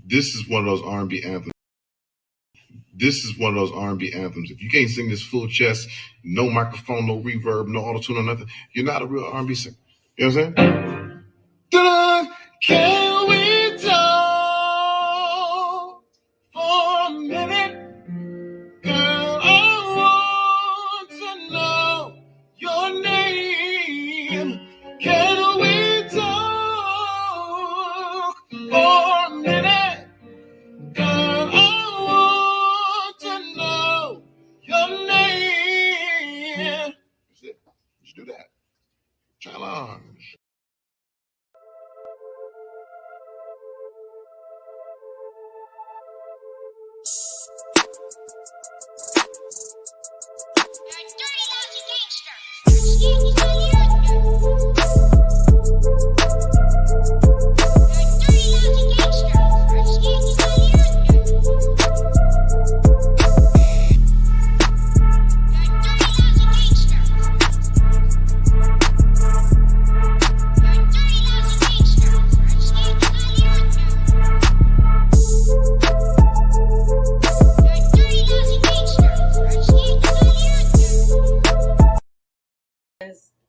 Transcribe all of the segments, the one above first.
This is one of those R&B anthems. This is one of those R&B anthems. If you can't sing this full chest, no microphone, no reverb, no auto-tune or nothing, you're not a real R&B singer. You know what I'm saying? Can we talk for a minute? Girl, I want to know your name. Can we talk for a minute? Girl, I want to know your name. That's it. Just do that. Challenge.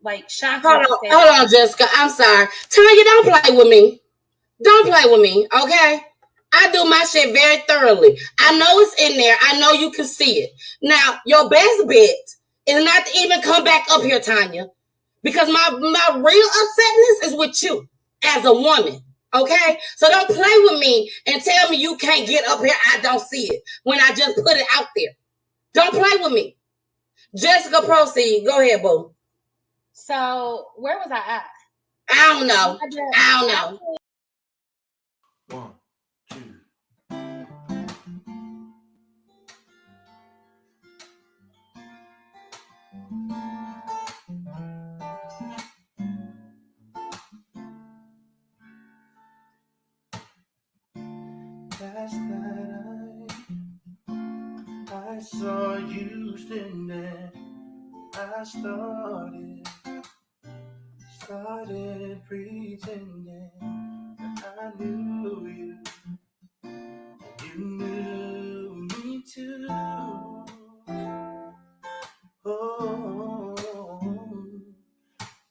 Like shocked. Hold on, Jessica. I'm sorry. Tanya, don't play with me. Don't play with me, okay? I do my shit very thoroughly. I know it's in there. I know you can see it. Now, your best bet is not to even come back up here, Tanya, because my real upsetness is with you as a woman, okay? So don't play with me and tell me you can't get up here. I don't see it when I just put it out there. Don't play with me. Jessica, proceed. Go ahead, boo. So where was I at? I don't know. I don't know. 1, 2. Last night I saw you standing there. I started pretending that I knew you. You knew me too. Oh,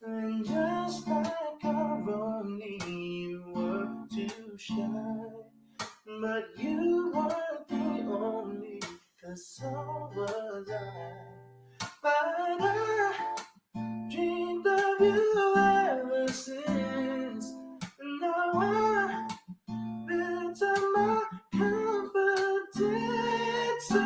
and just like irony, you were too shy, but you weren't the only, 'cause so was I. But I dreamed of you ever since. Now I built up my confidence. So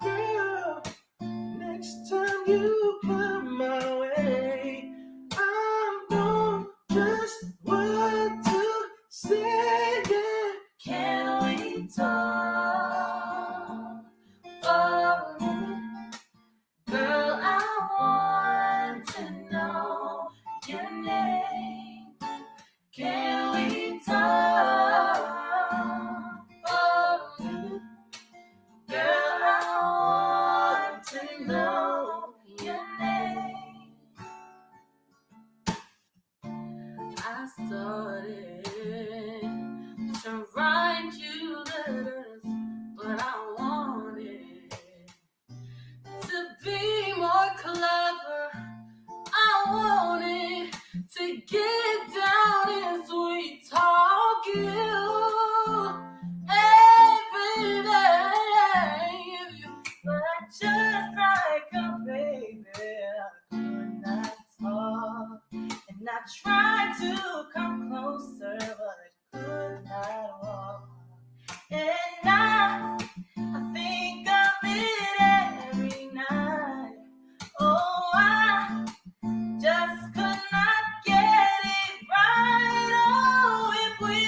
girl, next time you come my way, I know just what to say. Yeah. Can we talk for a minute? Girl, I want to know your name. Can we talk for a minute? Girl, I want to know your name. I started to write you letters, but I wanted to be more clever. I wanted to get down and sweet talk you every day, but just like a baby, I could not talk, and I tried to come closer, but I could not walk. And now I think of it every night. Oh, I just could not get it right. Oh, if we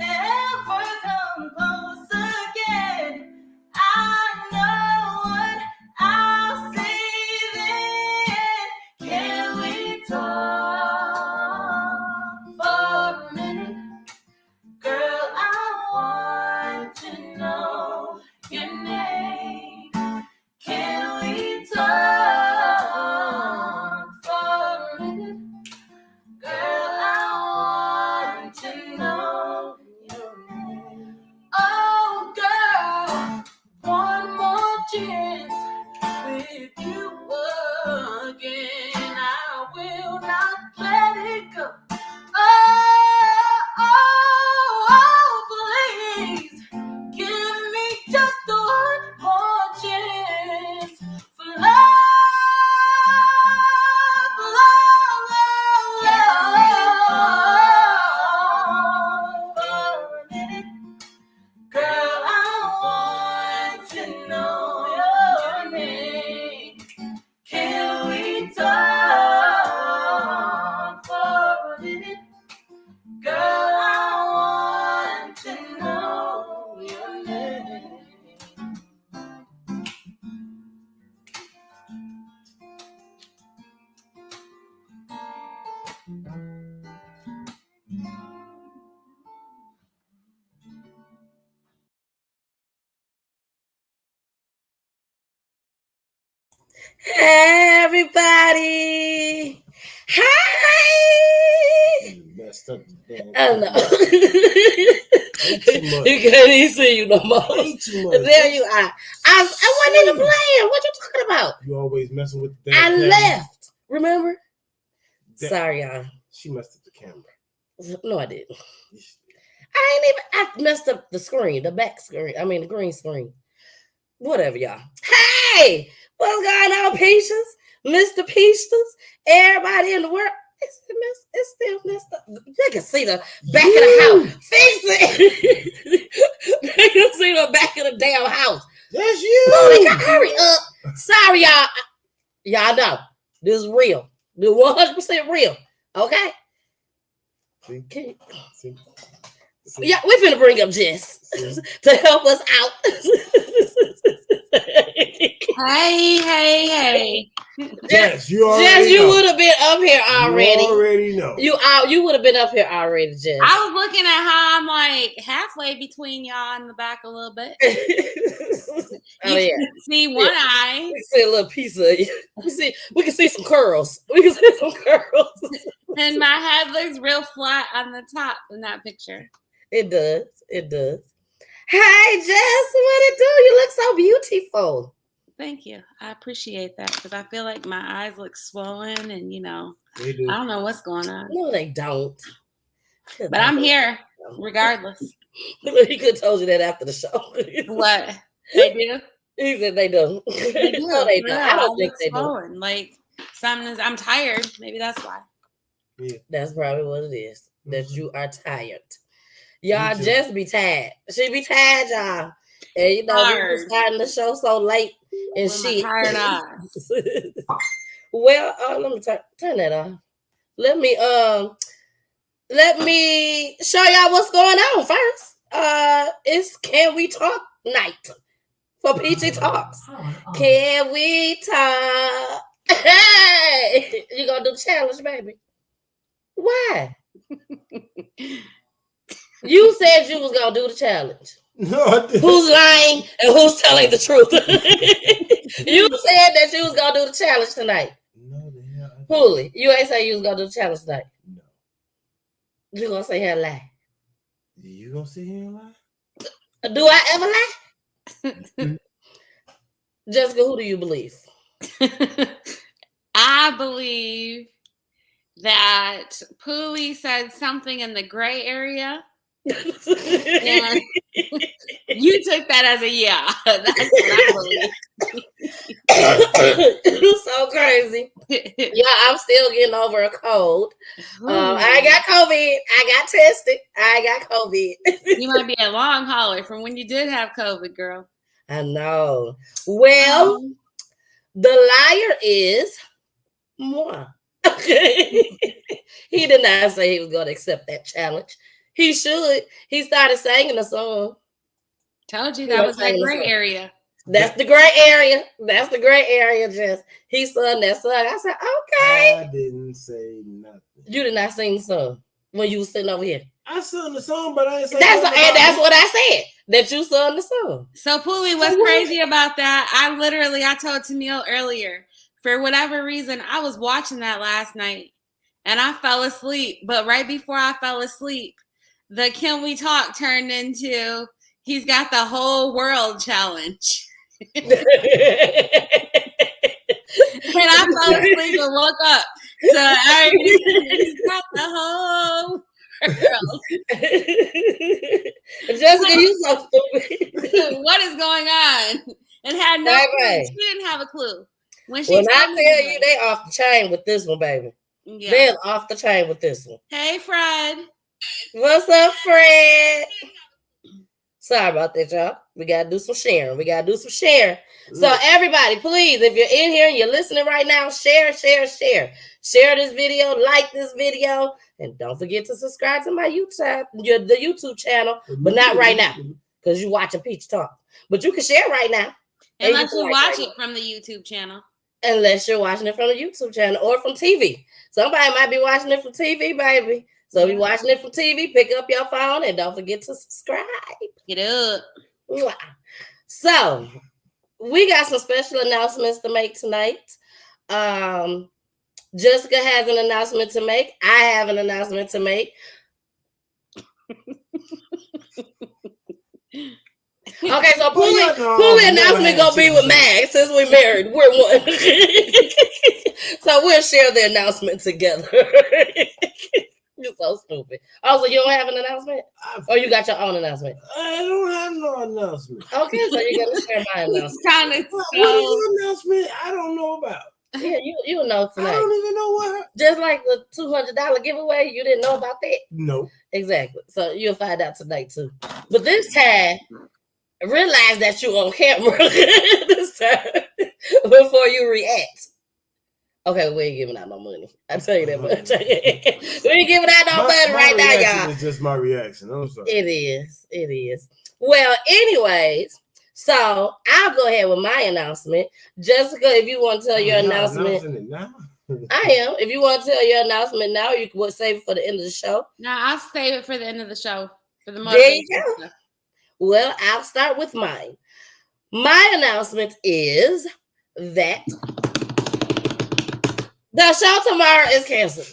ever come close again, I know what I'll say then. Can we talk for a minute? Girl, I Girl, I want to know your name. Hey, everybody. Hi. You messed up the damn I know. too much. You can't even see you no more. Way too much. There you are. I wasn't even playing. What you talking about? You always messing with the damn I camera. left. Remember? That- Sorry, y'all. She messed up the camera. No, I didn't. I messed up the screen, the back screen. I mean, the green screen. Whatever, y'all. Hey, what's going on, Peaches? Mr. Peaches? Everybody in the world. It's still messed up. You can see the back of the house. Fix it. You can see the back of the damn house. That's you. Monica, hurry up. Sorry, y'all. Y'all know this is real. This 100% real. Okay? See? See? Yeah, we're finna bring up Jess to help us out. Hey. Jess, you already Jess, you know. would have been up here already. You already know. You would have been up here already, Jess. I was looking at how I'm like halfway between y'all in the back a little bit. Oh, You yeah. can see one eye. We can see a little piece of you. We can see some curls. We can see some curls. And my head looks real flat on the top in that picture. It does. It does. Hi, Jess. What it do? You look so beautiful. Thank you. I appreciate that because I feel like my eyes look swollen and, They do. I don't know what's going on. No, they don't. But I'm here regardless. He could have told you that after the show. What? They do? He said they do. They do. No, they For don't. real. I don't think look they do. swollen. Like, I'm tired. Maybe that's why. That's probably what it is. That you are tired. Y'all Me too. just be tired. She be tired, y'all. And we Tired. been starting the show so late and With my shit. tired eyes. Well, let me turn that off. Let me show y'all what's going on first. It's Can We Talk night for Peachy Talks. Can we talk? Hey, you gonna do the challenge, baby? Why? You said you was gonna do the challenge. No, I didn't. Who's lying and who's telling the truth? You said that you was gonna do the challenge tonight. No, the hell. POOLI, you ain't say you was gonna do the challenge tonight. No. You gonna say her lie? You gonna sit here and lie? Do I ever lie? Jessica, who do you believe? I believe that POOLI said something in the gray area. And you took that as a yeah. That's what I believe. You're so crazy. Yeah, I'm still getting over a cold. I got COVID. I got tested. I got COVID. You might be a long hauler from when you did have COVID, girl. I know. Well, the liar is moi. He did not say he was going to accept that challenge. He should. He started singing a song. Told you that was that gray area. That's the gray area. That's the gray area, Jess. He sung that song. I said, okay. I didn't say nothing. You did not sing the song when you was sitting over here. I sung the song, but I ain't say That's nothing about that's it. what I said. That you sung the song. So POOLI, what's crazy about that? I told Tennille earlier, for whatever reason, I was watching that last night and I fell asleep. But right before I fell asleep, the Can We Talk turned into he's got the whole world challenge. And I fell asleep and woke up. So he's got the whole world. Jessica, you so stupid. What is going on? And had no clue. She didn't have a clue. When I tell you, they off the chain with this one, baby. Yeah. They're off the chain with this one. Hey, Fred. What's up, Fred? Sorry about that, y'all. We gotta do some sharing. So everybody, please, if you're in here and you're listening right now, share. Share this video, like this video, and don't forget to subscribe to my the YouTube channel, but not right now, because you're watching Peach talk. But you can share right now. Unless you watch it from the YouTube channel. Unless you're watching it from the YouTube channel or from TV. Somebody might be watching it from TV, baby. So if you're watching it from TV, pick up your phone and don't forget to subscribe. Get up. So we got some special announcements to make tonight. Jessica has an announcement to make. I have an announcement to make. Okay, so Poolie announcement gonna be with Mag since we married. We're one. So we'll share the announcement together. You're so stupid. Also, you don't have an announcement? Or you got your own announcement? I don't have no announcement. Okay, so you're gonna share my announcement. What is your announcement? I don't know about. Yeah, you'll know tonight. I don't even know what. Just like the $200 giveaway, you didn't know about that? No. Exactly. So you'll find out tonight too. But this time, realize that you're on camera this time before you react. Okay, we ain't giving out no money. I tell you that much. We ain't giving out no money right now, y'all. It's just my reaction. I'm sorry. It is. Well, anyways, so I'll go ahead with my announcement. Jessica, if you want to tell your announcement. I am. If you want to tell your announcement now, you can save it for the end of the show. No, I'll save it for the end of the show. For the there you go. Well, I'll start with mine. My announcement is that the show tomorrow is canceled.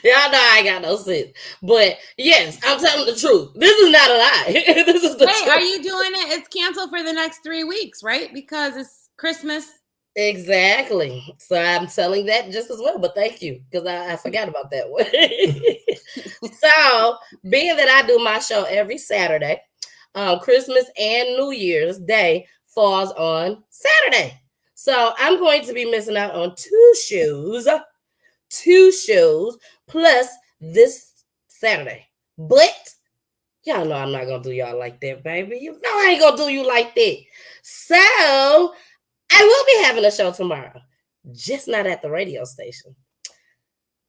Y'all know I ain't got no sense. But yes, I'm telling the truth. This is not a lie. This is the truth. Are you doing it? It's canceled for the next 3 weeks, right? Because it's Christmas. Exactly. So I'm telling that just as well. But thank you, because I forgot about that one. So being that I do my show every Saturday, Christmas and New Year's Day falls on Saturday. So I'm going to be missing out on two shows plus this Saturday. But y'all know I'm not going to do y'all like that, baby. You know I ain't going to do you like that. So I will be having a show tomorrow, just not at the radio station.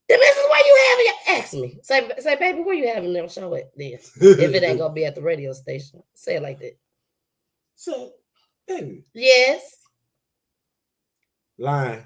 Then this is where you having your ask me. Say, baby, where you having your show at then? If it ain't gonna be at the radio station. Say it like that. So, baby. Yes. Lying.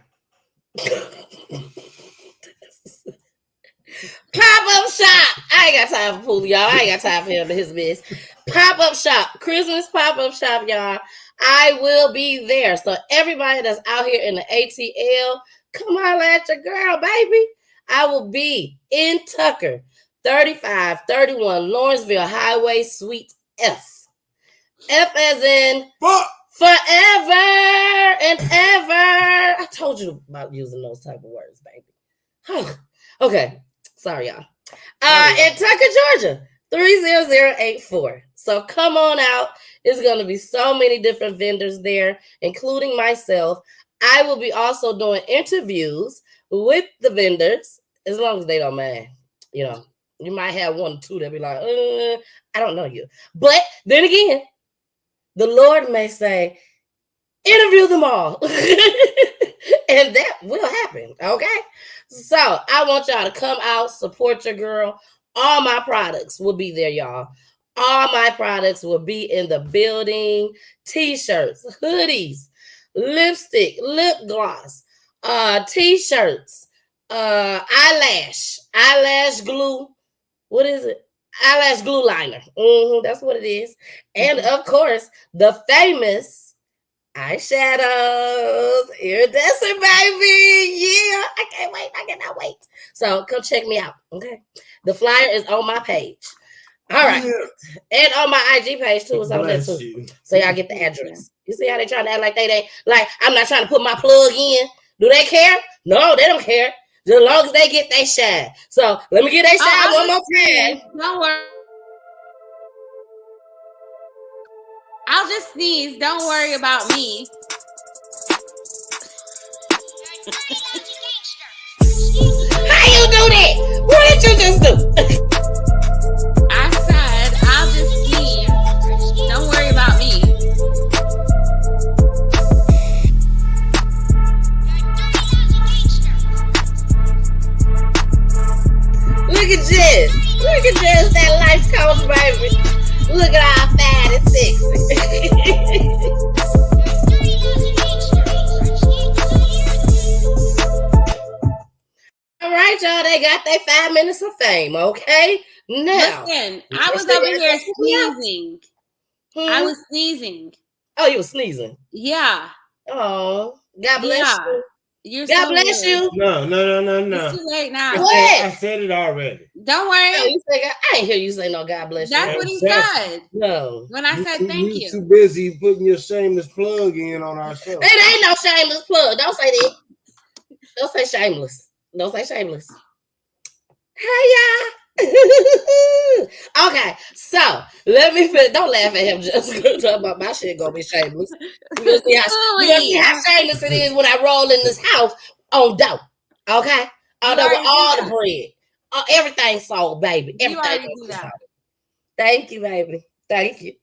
Pop-up shop. I ain't got time for Poolie, y'all. I ain't got time for him and his mess. Pop-up shop. Christmas pop-up shop, y'all. I will be there. So everybody that's out here in the ATL, come holler at your girl, baby. I will be in Tucker, 3531 Lawrenceville Highway, Suite F. F as in forever and ever. I told you about using those type of words, baby. Okay. Sorry, y'all. In Tucker, Georgia, 30084. So come on out. There's going to be so many different vendors there, including myself. I will be also doing interviews with the vendors, as long as they don't mind. You know, you might have one or two that be like, I don't know you. But then again, the Lord may say, interview them all. And that will happen, okay? So I want y'all to come out, support your girl. All my products will be there, y'all. All my products will be in the building. T-shirts, hoodies, lipstick, lip gloss, T-shirts, eyelash glue. What is it? Eyelash glue liner. That's what it is. And of course, the famous eyeshadows, iridescent, baby. Yeah, I can't wait. I cannot wait. So come check me out. Okay. The flyer is on my page. All right. And on my IG page too. It's on there too. So y'all get the address. You see how they trying to act like they like I'm not trying to put my plug in. Do they care? No, they don't care. As long as they get their shine. So let me get their shine one more time. Don't worry. I'll just sneeze. Don't worry about me. that? What did you just do? I said I'll just sneeze. Don't worry about me. Look at Jess. Look at Jess, that life coach, baby. Look at our fat and sexy. All right, y'all. They got their 5 minutes of fame, okay? Now. Listen, I was over here sneezing. I was sneezing. Oh, you were sneezing? Yeah. Oh, God bless you. You're God so bless weird. you. No. It's too late now. I said it already. Don't worry. Oh, you say, I ain't hear you say no God bless you. That's what he said. No. When I said thank you. Too busy putting your shameless plug in on our show. It ain't no shameless plug. Don't say that. Don't say shameless. Don't say shameless. Hey, y'all. Okay, so let me finish. Don't laugh at him, just talking about my shit gonna be shameless. You gonna see how shameless it is when I roll in this house on dough. Okay, with all the bread, everything sold, baby. Everything. Thank you, baby. Thank you.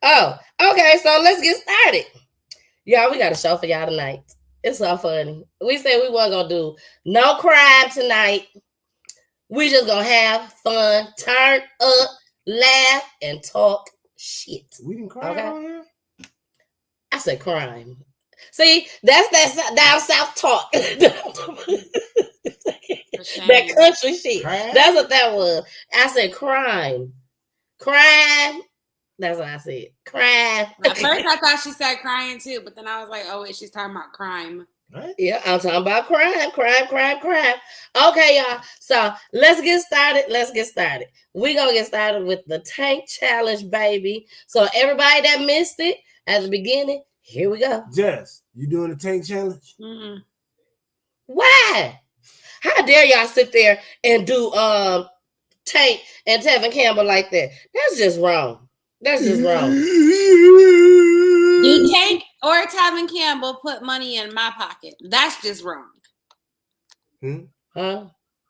Oh, okay. So let's get started, y'all. We got a show for y'all tonight. It's so funny. We said we weren't gonna do no crime tonight. We just gonna have fun, turn up, laugh, and talk shit. We didn't cry on here? I said crime. See, that's that down south talk. That country shit. Crime? That's what that was. I said crime. Crime. That's what I said. Crime. At first I thought she said crying too, but then I was like, oh wait, she's talking about crime. Right? Yeah, I'm talking about crime. Okay, y'all. So let's get started. We're gonna get started with the tank challenge, baby. So everybody that missed it at the beginning, here we go. Jess, you doing the tank challenge? Mm-mm. Why? How dare y'all sit there and do Tank and Tevin Campbell like that? That's just wrong. You Tank or Tevin Campbell put money in my pocket. That's just wrong. Huh?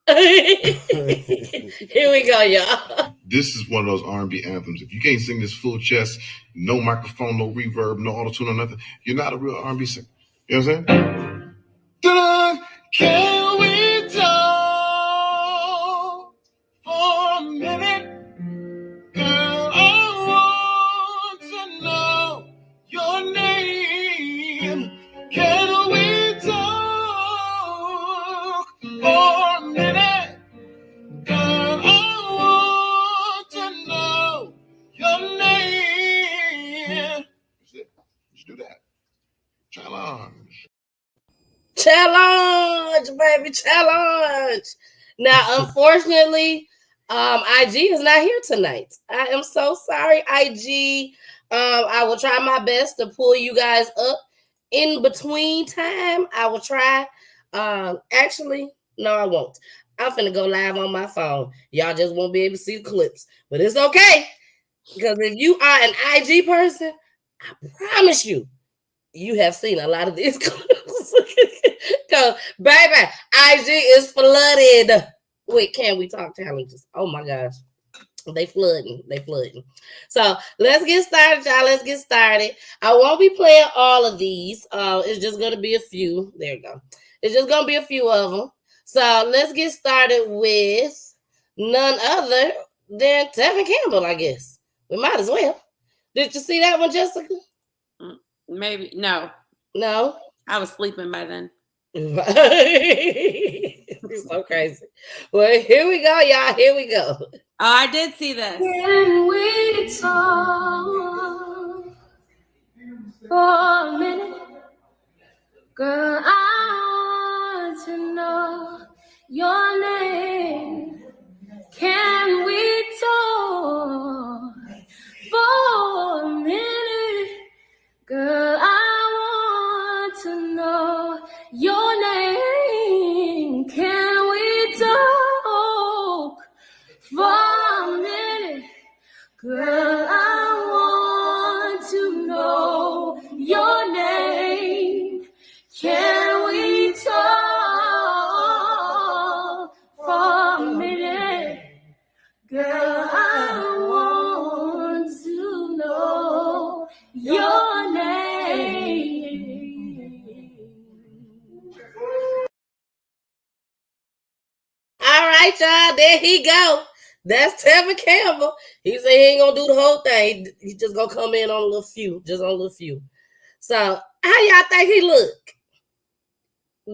Here we go, y'all. This is one of those R&B anthems. If you can't sing this full chest, no microphone, no reverb, no auto-tune or nothing, you're not a real R&B singer. You know what I'm saying? Can we talk for a minute? Girl, I want to know your name. Can we talk for a minute? Girl, I want to know your name. Let's do that. Challenge, baby, challenge. Now, unfortunately, IG is not here tonight. I am so sorry, IG. I will try my best to pull you guys up in between time. I will try. Actually, no, I won't. I'm finna go live on my phone. Y'all just won't be able to see the clips, but it's okay. Because if you are an IG person, I promise you, you have seen a lot of these clips. Because, baby, IG is flooded with Can We Talk challenges. Oh, my gosh. They flooding. So, let's get started, y'all. Let's get started. I won't be playing all of these. It's just going to be a few. There you go. It's just going to be a few of them. So, let's get started with none other than Tevin Campbell, I guess. We might as well. Did you see that one, Jessica? Maybe. No. No? I was sleeping by then. It's so crazy. Well, here we go, y'all. Here we go. Oh, I did see this. Can we talk for a minute? Girl, I want to know your name. Can we talk for a minute? Girl, I want to know your name. Can we talk for a minute? Girl, I want to know your name. Can we talk y'all. There he go. That's Tevin Campbell. He said he ain't gonna do the whole thing. He just gonna come in on a little few, just on a little few. So how y'all think he look?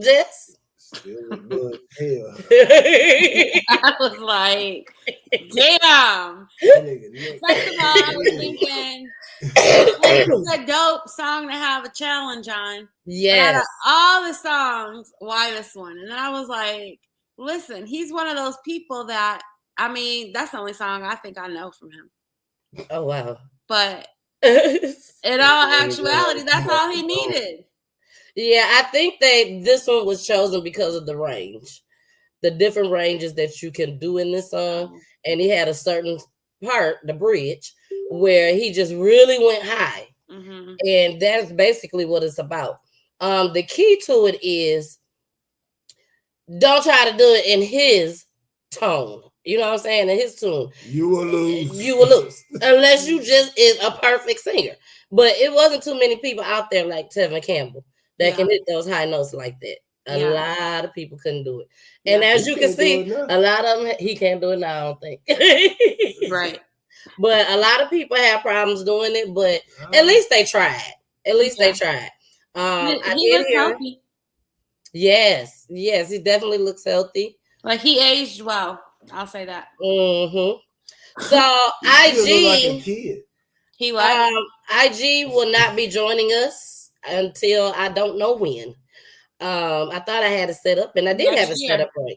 Jess? Still look good as hell. I was like, damn. That nigga Nick. First of all, I was thinking it's a dope song to have a challenge on. But out of Yes. all the songs, why this one? And then I was like, listen, he's one of those people that, I mean, that's the only song I think I know from him. Oh wow. But in all actuality, that's all he needed. Yeah, I think this one was chosen because of the range, the different ranges that you can do in this song, and he had a certain part, the bridge, where he just really went high, and that's basically what it's about. The key to it is don't try to do it in his tone. You know what I'm saying? In his tune, You will lose. You will lose unless you just is a perfect singer. But it wasn't too many people out there like Tevin Campbell that can hit those high notes like that. A lot of people couldn't do it. And as you can see, a lot of them, he can't do it now, I don't think. Right. But a lot of people have problems doing it, but at least they tried. At least they tried. I He did looks hear. healthy. Yes, he definitely looks healthy. Like he aged well. I'll say that. So He still look like a IG, kid. He what? IG will not be joining us until I don't know when. I thought I had it set up, and I did Next have it year. set up right.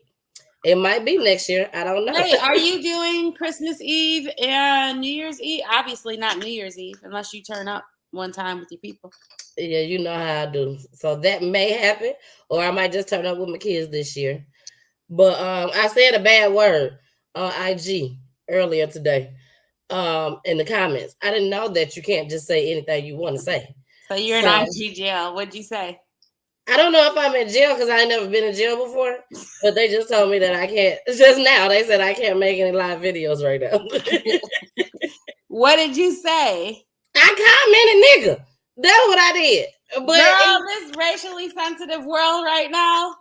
It might be next year. I don't know. Wait, are you doing Christmas Eve and New Year's Eve? Obviously not New Year's Eve, unless you turn up one time with your people. Yeah, you know how I do. So that may happen, or I might just turn up with my kids this year. But I said a bad word on IG earlier today in the comments. I didn't know that you can't just say anything you want to say. So you're in IG jail. What'd you say? I don't know if I'm in jail because I ain't never been in jail before, but they just told me that I can't. Just now, they said I can't make any live videos right now. What did you say? I commented, nigga. That's what I did. But Girl, this racially sensitive world right now.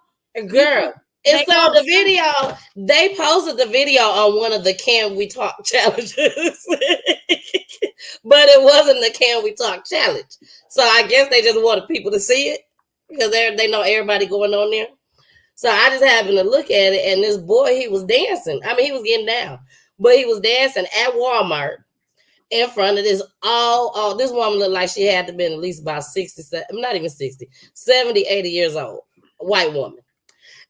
girl. And so the video, they posted the video on one of the Can We Talk challenges. But it wasn't the Can We Talk challenge. So I guess they just wanted people to see it because they know everybody going on there. So I just happened to look at it, and this boy, he was dancing. I mean, he was getting down, but he was dancing at Walmart in front of this this woman looked like she had to be at least about 60, not even 60, 70, 80 years old, white woman.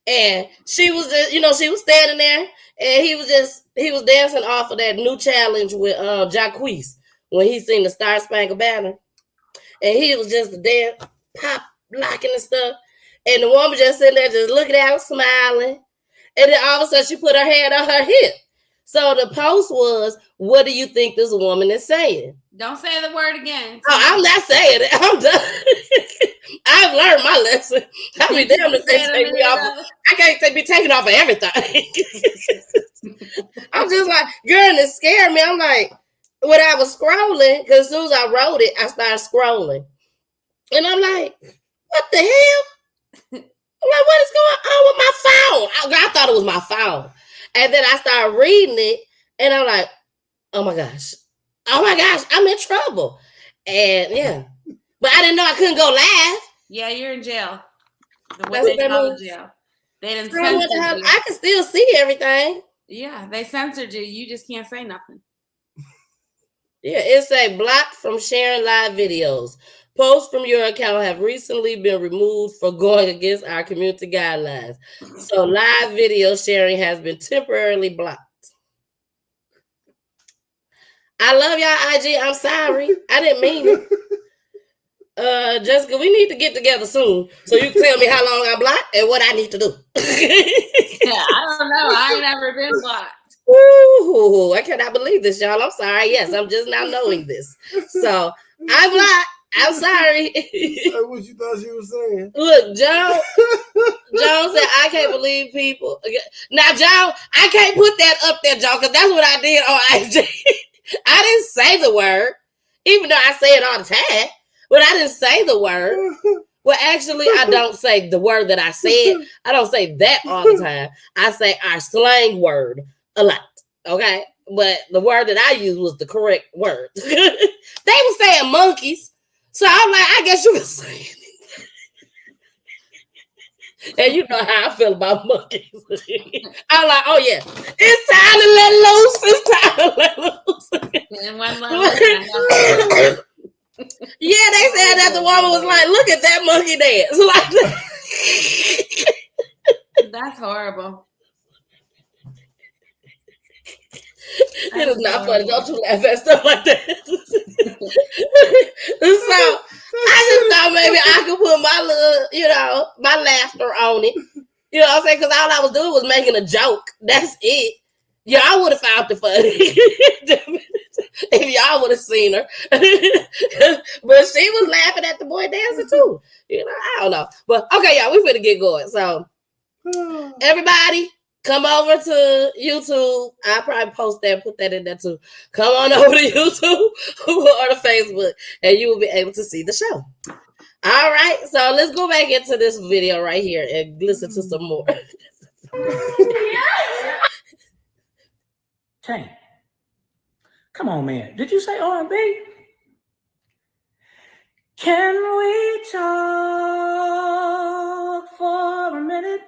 And she was just, she was standing there, and he was dancing off of that new challenge with Jacquees when he seen the Star Spangled Banner. And he was just there, pop, locking and stuff. And the woman just sitting there, just looking at him, smiling. And then all of a sudden, she put her hand on her hip. So the post was, what do you think this woman is saying? Don't say the word again. Oh, I'm not saying it. I'm done. I've learned my lesson. I mean, damn, if they take me off. I can't be taken off of everything. I'm just like, girl, and it scared me. I'm like, when I was scrolling, because as soon as I wrote it, I started scrolling. And I'm like, what the hell? I'm like, what is going on with my phone? I thought it was my phone. And then I started reading it, and I'm like, oh my gosh, I'm in trouble. And yeah, but I didn't know I couldn't go live. Yeah, you're in jail. What they call in jail. They didn't censor you. I can still see everything. Yeah, they censored you. You just can't say nothing. Yeah, it say blocked from sharing live videos. Posts from your account have recently been removed for going against our community guidelines. So live video sharing has been temporarily blocked. I love y'all, IG. I'm sorry. I didn't mean it. Jessica, we need to get together soon so you can tell me how long I blocked and what I need to do. Yeah, I don't know. I ain't never been blocked. Ooh, I cannot believe this, y'all. I'm sorry. Yes, I'm just now knowing this. So I'm blocked. I'm sorry. What you thought she was saying? Look, John said, I can't believe people. Now, John, I can't put that up there, John, because that's what I did on IG. I didn't say the word, even though I say it all the time, but I didn't say the word. Well, actually, I don't say the word that I said. I don't say that all the time. I say our slang word a lot. Okay, but the word that I used was the correct word. They were saying monkeys, so I'm like, I guess you can say it. And you know how I feel about monkeys. I'm like, oh yeah, it's time to let loose. It's time to let loose. And one let Yeah, they said that the woman was like, look at that monkey dance. Like, that's horrible. It is not funny. Don't you laugh at stuff like that. So I just thought maybe I could put my little, my laughter on it. You know what I'm saying? Because all I was doing was making a joke. That's it. Yeah, I would have found it funny if y'all would have seen her. But she was laughing at the boy dancing too. I don't know. But okay, y'all, we finna get going. So everybody, come over to YouTube. I'll probably post that, put that in there too. Come on over to YouTube or to Facebook, and you will be able to see the show. All right, so let's go back into this video right here and listen to some more. Tank, come on, man. Did you say R&B? Can we talk for a minute?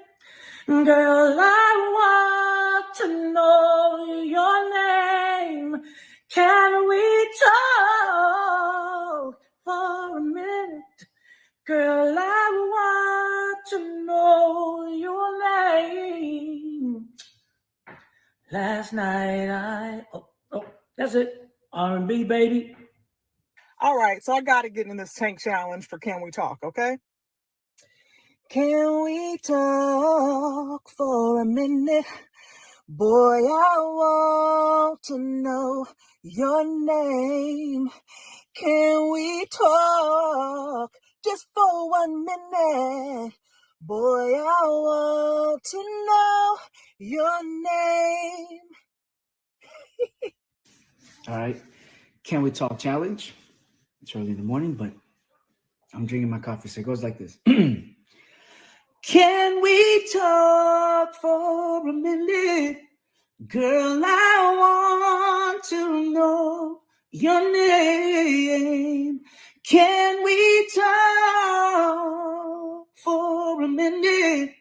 Girl, I want to know your name. Can we talk for a minute? Girl, I want to know your name. Last night that's it. R&B, baby. All right, so I got to get in this Tank challenge for Can We Talk, okay? Can we talk for a minute? Boy, I want to know your name. Can we talk just for 1 minute? Boy, I want to know your name. All right. Can we talk challenge? It's early in the morning, but I'm drinking my coffee, so it goes like this. Can we talk for a minute? Girl, I want to know your name. Can we talk for a minute?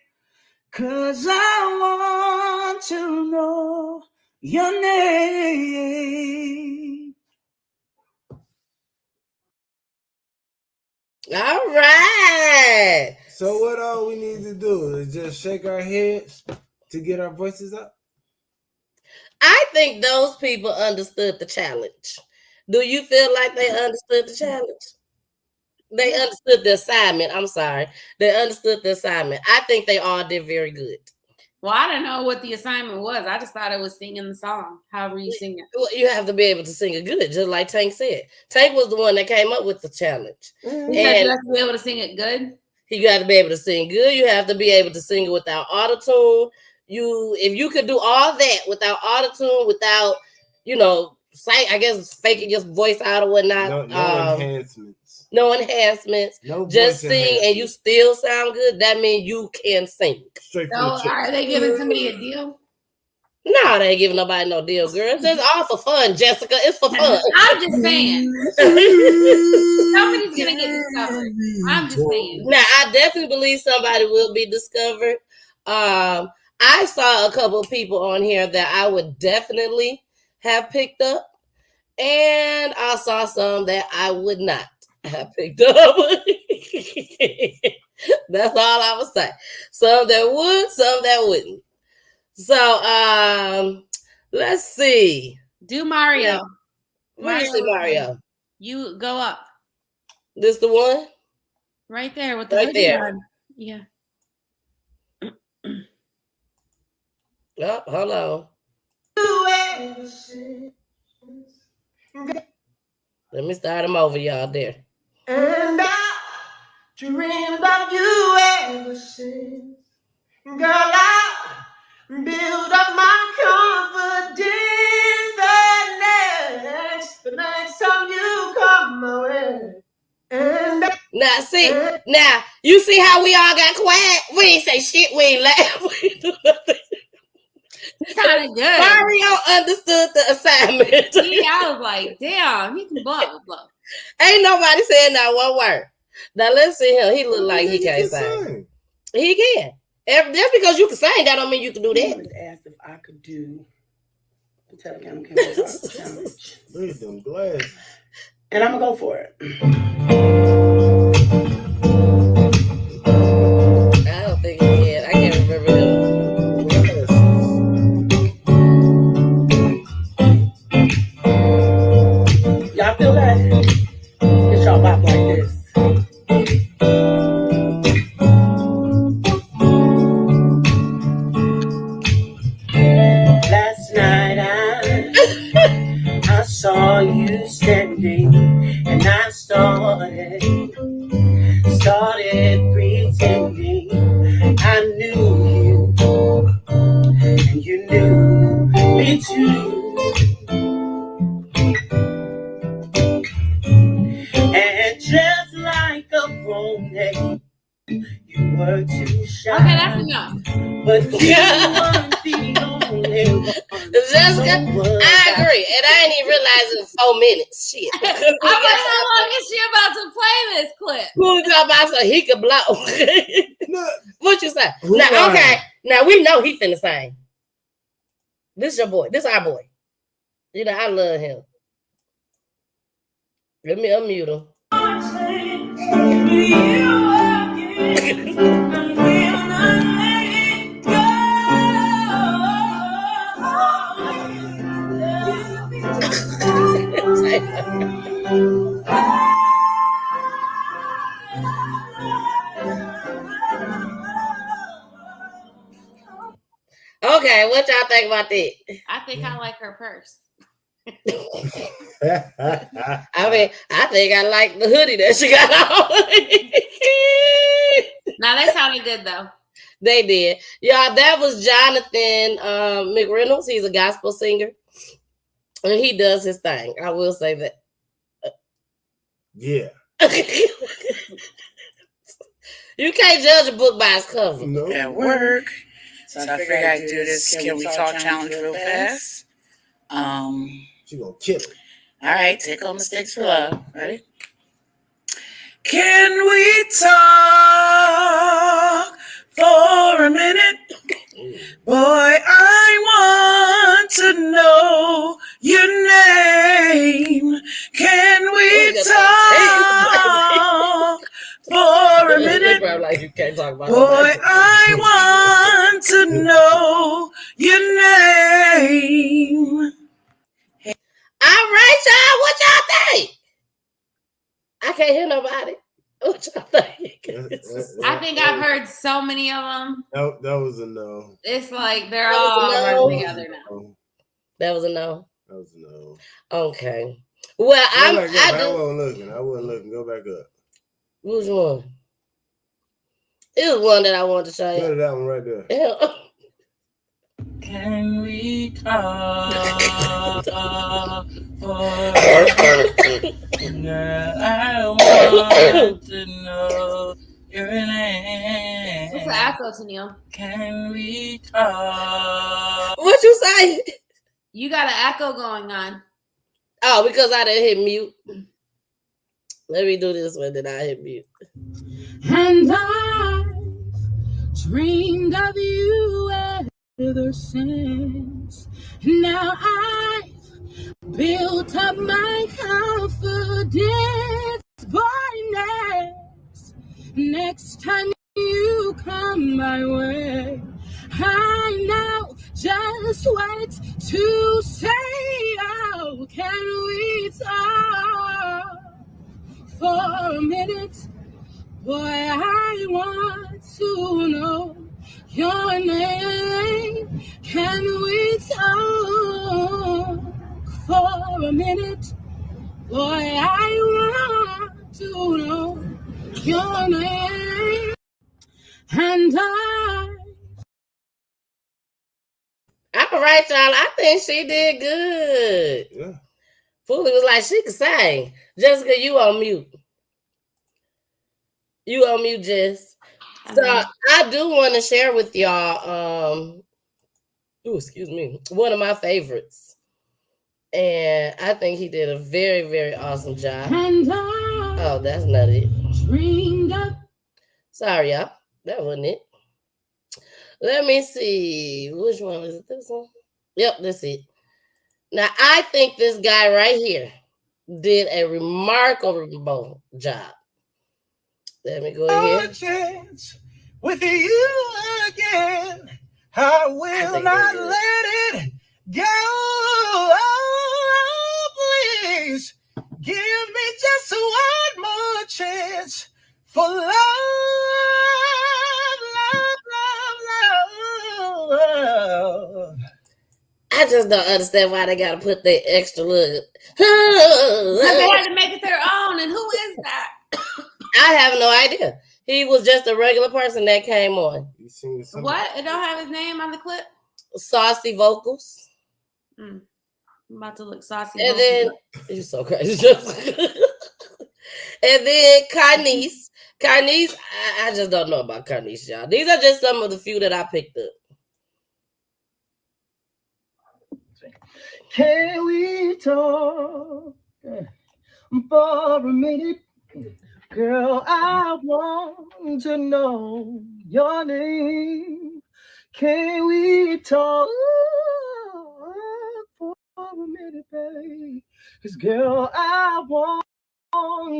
'Cause I want to know your name. All right. So what all we need to do is just shake our heads to get our voices up? I think those people understood the challenge. Do you feel like they understood the challenge? They understood the assignment. I'm sorry. They understood the assignment. I think they all did very good. Well, I don't know what the assignment was. I just thought it was singing the song, however you sing it. Well, you have to be able to sing it good, just like Tank said. Tank was the one that came up with the challenge. You said you have to be able to sing it good? You got to be able to sing good. You have to be able to sing it without auto-tune. If you could do all that without auto-tune, without, I guess faking your voice out or whatnot. No enhancements. No enhancements. No just sing and you still sound good. That means you can sing. Straight So are they giving somebody a deal? No, they ain't giving nobody no deal, girl. It's all for fun, Jessica. It's for fun. I'm just saying. Somebody's gonna get discovered. I'm just saying. Now, I definitely believe somebody will be discovered. I saw a couple of people on here that I would definitely have picked up, and I saw some that I would not have picked up. That's all I would say. Some that would, some that wouldn't. So, let's see. Do Mario. Where is Mario? You go up. This the one? Right there with the right there. On. Yeah. Oh, hold on. Let me start them over, y'all. There. And I dreamed of you ever since. Girl, I build up my confidence the next time you come my way. And now, see, now You see how we all got quiet? We ain't say shit. We ain't laugh. We ain't do nothing. Sounded good. Mario understood the assignment. I was like, damn, he can blow. Ain't nobody saying not one word. Now let's see him. He look like he can't sing. He can. Just because you can sing, that don't mean you can do that. I was asked if I could do the Telecam challenge. Look at them glasses. And I'm gonna go for it. I don't think he can. I can't remember him. Y'all feel that? Get y'all bop like this. Last night I saw you standing, and I started pretending I knew you, and you knew me too. And just like a grown man, you were too shy. Okay, that's enough. But you weren't the only one. Jessica, I agree. And I ain't even realized it was 4 minutes. Shit. I'm like, how long is she about to play this clip? Who talking about so he could blow? What you say? Now, okay. Now we know he finna sing. This is your boy. This is our boy. You know, I love him. Let me unmute him. Okay, what y'all think about that? I think I like her purse. I mean, I think I like the hoodie that she got on. Now they sounded good though. They did. Y'all, that was Jonathan McReynolds. He's a gospel singer. And he does his thing. I will say that. Yeah. You can't judge a book by its cover. No. At work. So I figured I'd do this Can We Talk challenge real fast. She gonna kill it. All right, take on mistakes for love. Ready? Can we talk for a minute? Boy, I want to know your name. Can we talk for a minute? Like you can't talk about Boy, I want to know your name. All right, y'all. What y'all think? I can't hear nobody. What y'all think? I think I've heard so many of them. That was a no. It's like they're all running together now. That was a no. That was a no. Okay. Well, I wasn't looking. I wasn't looking. Go back up. Which one? It was one that I wanted to show you. Go to that one right there. Yeah. Can we talk for girl, I want to know your name. What's the echo, Neil? Can we talk? What you say? You got an echo going on. Oh, because I didn't hit mute. Let me do this one, then I hit mute. And I've dreamed of you ever since. Now I've built up my confidence. Boy, next time you come my way, I know just what to say. Oh, can we talk for a minute? Boy, I want to know your name. Can we talk for a minute? Boy, I want to know your name. And All right, y'all. I think she did good. Yeah. Poolie was like, she could sing. Jessica, you on mute. You on mute, Jess. So I do want to share with y'all. Excuse me. One of my favorites, and I think he did a very, very awesome job. Oh, that's not it. Dreamed up. Sorry, y'all. That wasn't it. Let me see. Which one is it? This one? Yep, that's it. Now, I think this guy right here did a remarkable job. Let me go ahead. Chance with you again. I will not let it go. Oh, please give me just one more chance for love, love, love, love. I just don't understand why they gotta put that extra look. Because they had to make it their own. And who is that? I have no idea. He was just a regular person that came on. What? It don't have his name on the clip? Saucy vocals. I'm about to look saucy. And then you're so crazy. And then Carnice. Carnice, I just don't know about Carnice, y'all. These are just some of the few that I picked up. Can we talk for a minute? Girl, I want to know your name. Can we talk for a minute, babe? 'Cause girl, I want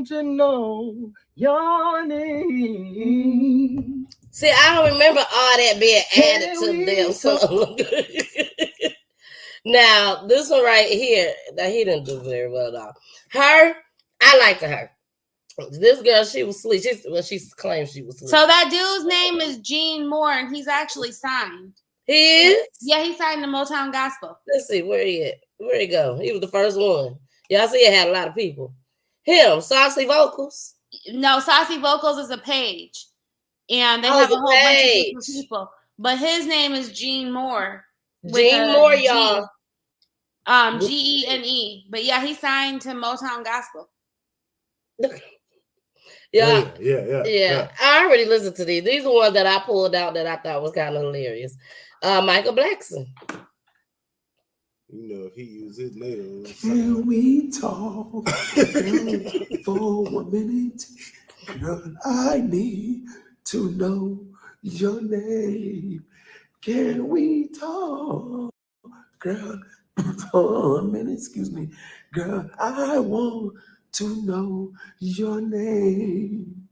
to know your name. See, I don't remember all that being added to them song. Now, this one right here, that he didn't do very well at all. Her, I liked her. This girl, she was sweet. She claimed she was sweet. So that dude's name is Gene Moore, and he's actually signed. He is? Yeah, he signed the Motown Gospel. Let's see, where he at? Where he go? He was the first one. Y'all see it had a lot of people. Him, Saucy Vocals. No, Saucy Vocals is a page. And they have a whole bunch of different people. But his name is Gene Moore. Gene Moore, y'all. Gene. But yeah, he signed to Motown Gospel. Yeah. I already listened to these. These are ones that I pulled out that I thought was kind of hilarious. Michael Blackson. You know, if he used his nails. Can we talk for 1 minute? Girl, I need to know your name. Can we talk? Girl, for a minute, excuse me. Girl, I want to know your name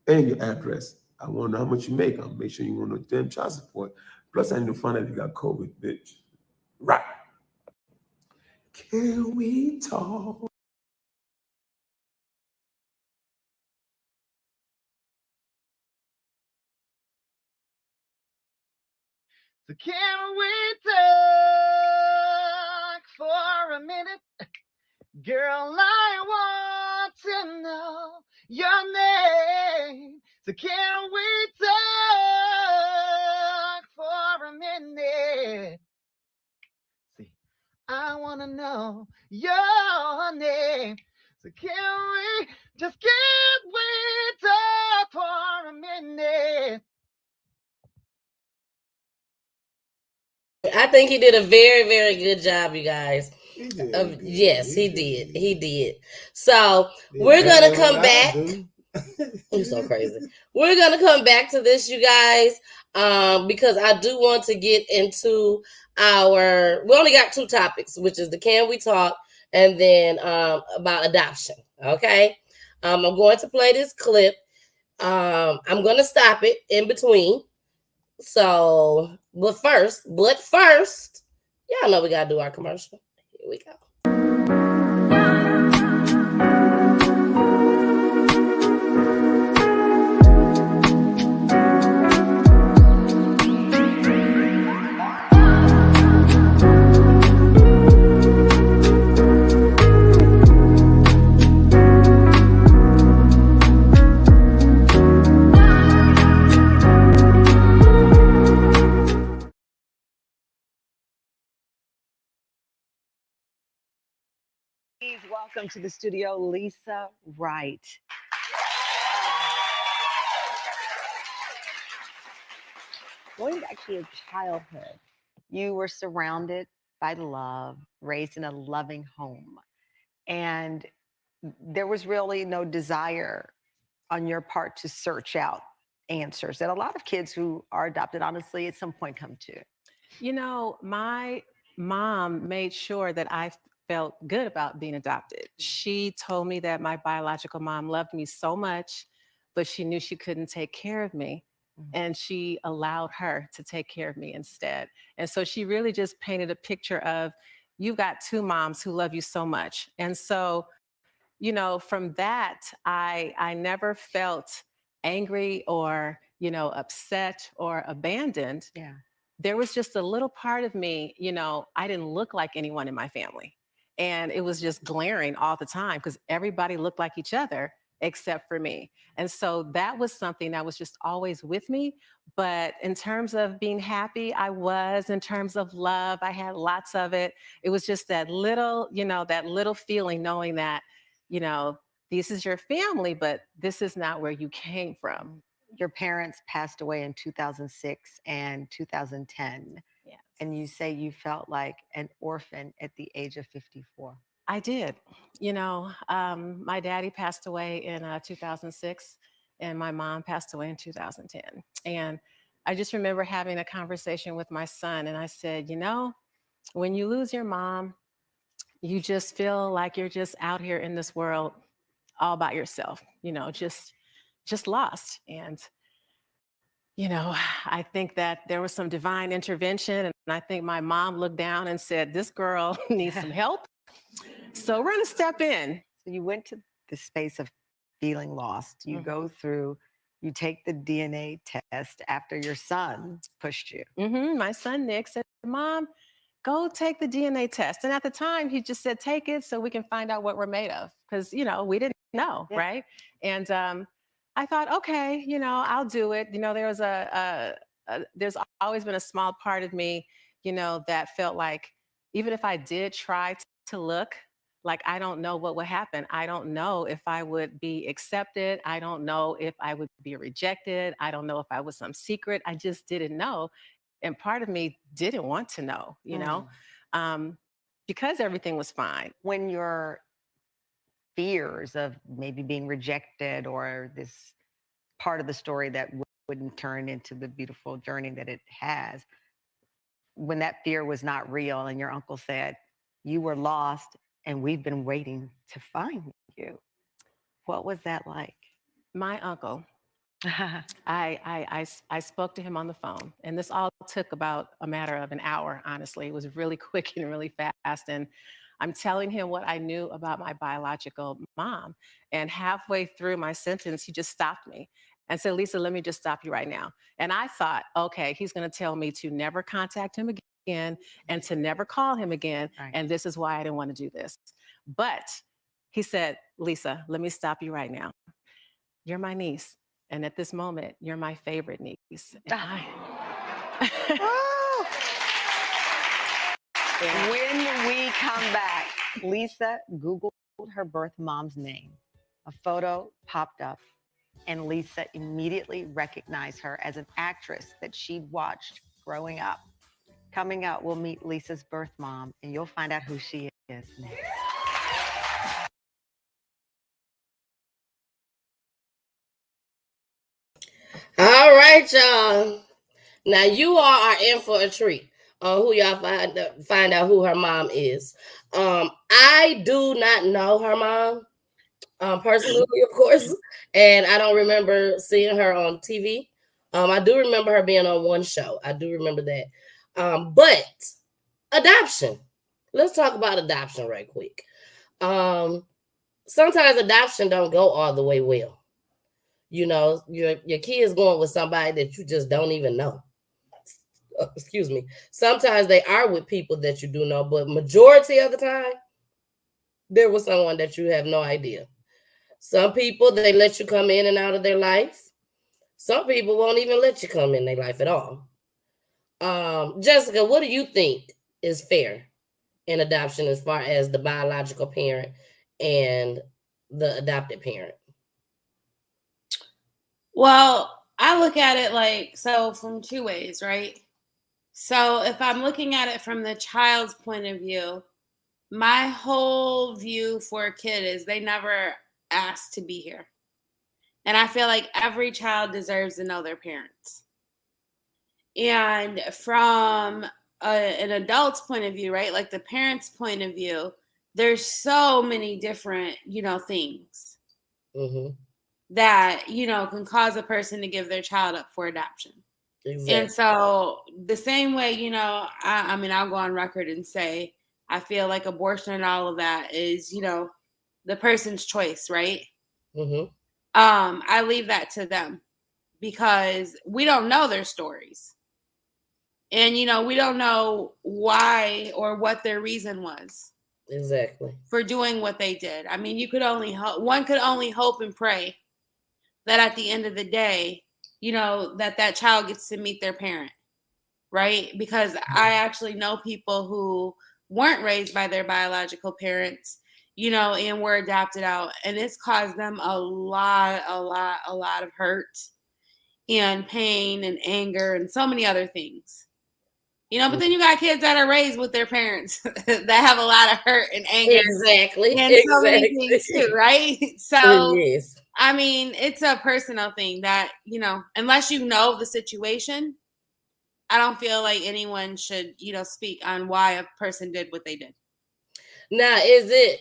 and your address. I want to know how much you make. I'll make sure you want no damn child support. Plus, I need to find out if you got COVID, bitch. Right. Can we talk? So can we talk for a minute? Girl, I want to know your name. So can we talk for a minute? See, I want to know your name. So can we talk for a minute? I think he did a very, very good job, you guys. Yes, he did. He did. So we're going to come back. You're so crazy. We're going to come back to this, you guys, because I do want to get into we only got 2 topics, which is the Can We Talk and then about adoption. Okay. I'm going to play this clip. I'm going to stop it in between. So, but first, y'all know we got to do our commercial. Here we go. Welcome to the studio, Lisa Wright. going back to your childhood, you were surrounded by love, raised in a loving home, and there was really no desire on your part to search out answers that a lot of kids who are adopted, honestly, at some point come to. You know, my mom made sure that I felt good about being adopted. She told me that my biological mom loved me so much, but she knew she couldn't take care of me. And she allowed her to take care of me instead. And so she really just painted a picture of, you've got two moms who love you so much. And so, you know, from that, I never felt angry or, you know, upset or abandoned. Yeah. There was just a little part of me, you know, I didn't look like anyone in my family. And it was just glaring all the time because everybody looked like each other except for me. And so that was something that was just always with me. But in terms of being happy, I was. In terms of love, I had lots of it. It was just that little, you know, that little feeling knowing that, you know, this is your family, but this is not where you came from. Your parents passed away in 2006 and 2010. Yes. And you say you felt like an orphan at the age of 54. I did. You know, my daddy passed away in 2006 and my mom passed away in 2010. And I just remember having a conversation with my son and I said, you know, when you lose your mom, you just feel like you're just out here in this world all by yourself, you know, just lost. And you know, I think that there was some divine intervention. And I think my mom looked down and said, this girl needs some help. So we're going to step in. So you went to the space of feeling lost. You go through, you take the DNA test after your son pushed you. My son, Nick, said, Mom, go take the DNA test. And at the time, he just said, take it so we can find out what we're made of. Because, you know, we didn't know, right? And I thought, okay, you know, I'll do it. You know, there was there's always been a small part of me, you know, that felt like even if I did try to look, like, I don't know what would happen. I don't know if I would be accepted. I don't know if I would be rejected. I don't know if I was some secret. I just didn't know. And part of me didn't want to know, you know, because everything was fine. When your fears of maybe being rejected or this part of the story that wouldn't turn into the beautiful journey that it has, when that fear was not real and your uncle said, you were lost and we've been waiting to find you, what was that like? My uncle, I spoke to him on the phone, and this all took about a matter of an hour, honestly. It was really quick and really fast. And I'm telling him what I knew about my biological mom. And halfway through my sentence, he just stopped me and said, Lisa, let me just stop you right now. And I thought, okay, he's going to tell me to never contact him again and to never call him again. Right. And this is why I didn't want to do this. But he said, Lisa, let me stop you right now. You're my niece. And at this moment, you're my favorite niece. And When we come back, Lisa Googled her birth mom's name. A photo popped up, and Lisa immediately recognized her as an actress that she'd watched growing up. Coming up, we'll meet Lisa's birth mom, and you'll find out who she is next. All right, y'all. Now you all are in for a treat on who y'all find out who her mom is. I do not know her mom personally, of course, and I don't remember seeing her on TV. I do remember her being on one show. I do remember that. But adoption. Let's talk about adoption right quick. Sometimes adoption don't go all the way well. You know, your kid's going with somebody that you just don't even know. Excuse me. Sometimes they are with people that you do know, but majority of the time, they're with someone that you have no idea. Some people, they let you come in and out of their life. Some people won't even let you come in their life at all. Jessica, what do you think is fair in adoption as far as the biological parent and the adopted parent? Well, I look at it like, so from two ways, right? So if I'm looking at it from the child's point of view, my whole view for a kid is they never asked to be here. And I feel like every child deserves to know their parents. And from an adult's point of view, right? Like the parent's point of view, there's so many different, things that, can cause a person to give their child up for adoption. Exactly. And so the same way, I mean, I'll go on record and say, I feel like abortion and all of that is, the person's choice, right? I leave that to them because we don't know their stories. And, we don't know why or what their reason was. Exactly. For doing what they did. I mean, one could only hope and pray that at the end of the day, that child gets to meet their parent, right? Because I actually know people who weren't raised by their biological parents, and were adopted out. And it's caused them a lot of hurt and pain and anger and so many other things. But then you got kids that are raised with their parents that have a lot of hurt and anger. Exactly. And so many things too, right? So, yes. I mean, it's a personal thing that, unless you know the situation, I don't feel like anyone should, speak on why a person did what they did. Now, is it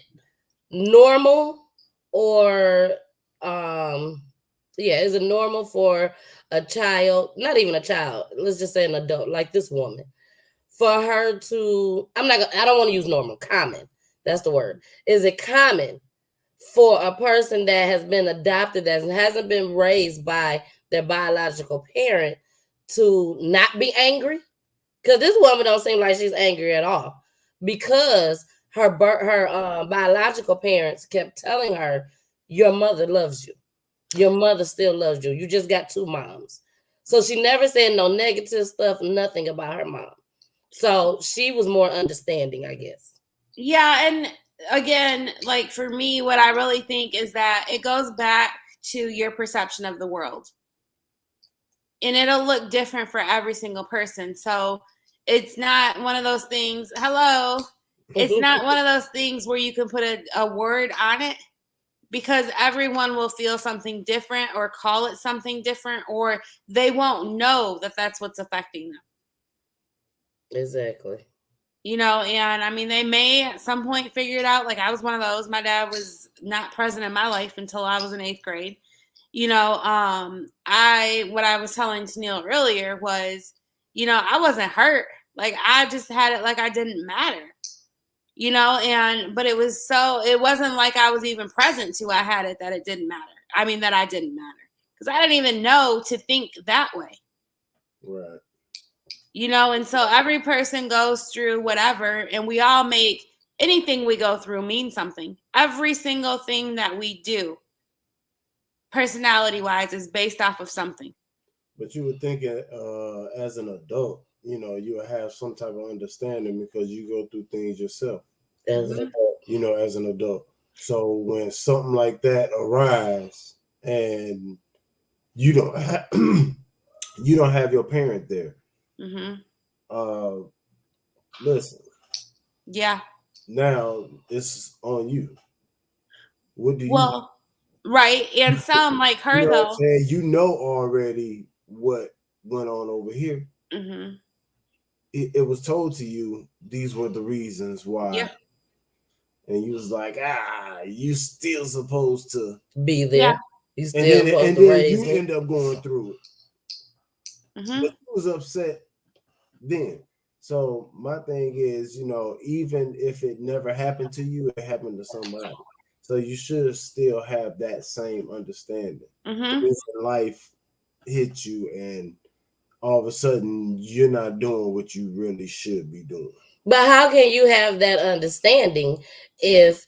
normal or, is it normal for a child, not even a child, let's just say an adult, like this woman, for her to, I don't want to use normal, common, that's the word. Is it common for a person that has been adopted, that hasn't been raised by their biological parent, to not be angry? Because this woman don't seem like she's angry at all, because her biological parents kept telling her, your mother loves you. Your mother still loves you. You just got two moms. So she never said no negative stuff, nothing about her mom. So she was more understanding, I guess. Yeah. And again, like for me, what I really think is that it goes back to your perception of the world. And it'll look different for every single person. So it's not one of those things, hello. It's not one of those things where you can put a word on it, because everyone will feel something different or call it something different, or they won't know that that's what's affecting them. Exactly. And I mean, they may at some point figure it out. Like I was one of those. My dad was not present in my life until I was in 8th grade. What I was telling Neil earlier was, I wasn't hurt. Like I just had it like I didn't matter. But it wasn't like I was even present to I had it that it didn't matter. I mean, that I didn't matter. Because I didn't even know to think that way. Right. And so every person goes through whatever, and we all make anything we go through mean something. Every single thing that we do, personality-wise, is based off of something. But you would think as an adult, you would have some type of understanding because you go through things yourself. As an adult. So when something like that arises and you don't have your parent there, listen. Yeah. Now it's on you. What do you? Right, and some like her though. You know already what went on over here. It was told to you these were the reasons why. Yeah. And you was like, you still supposed to be there. Yeah. You still and then you end up going through it. But you was upset then. So my thing is, even if it never happened to you, it happened to somebody. So you should still have that same understanding. If life hits you and all of a sudden you're not doing what you really should be doing. But how can you have that understanding if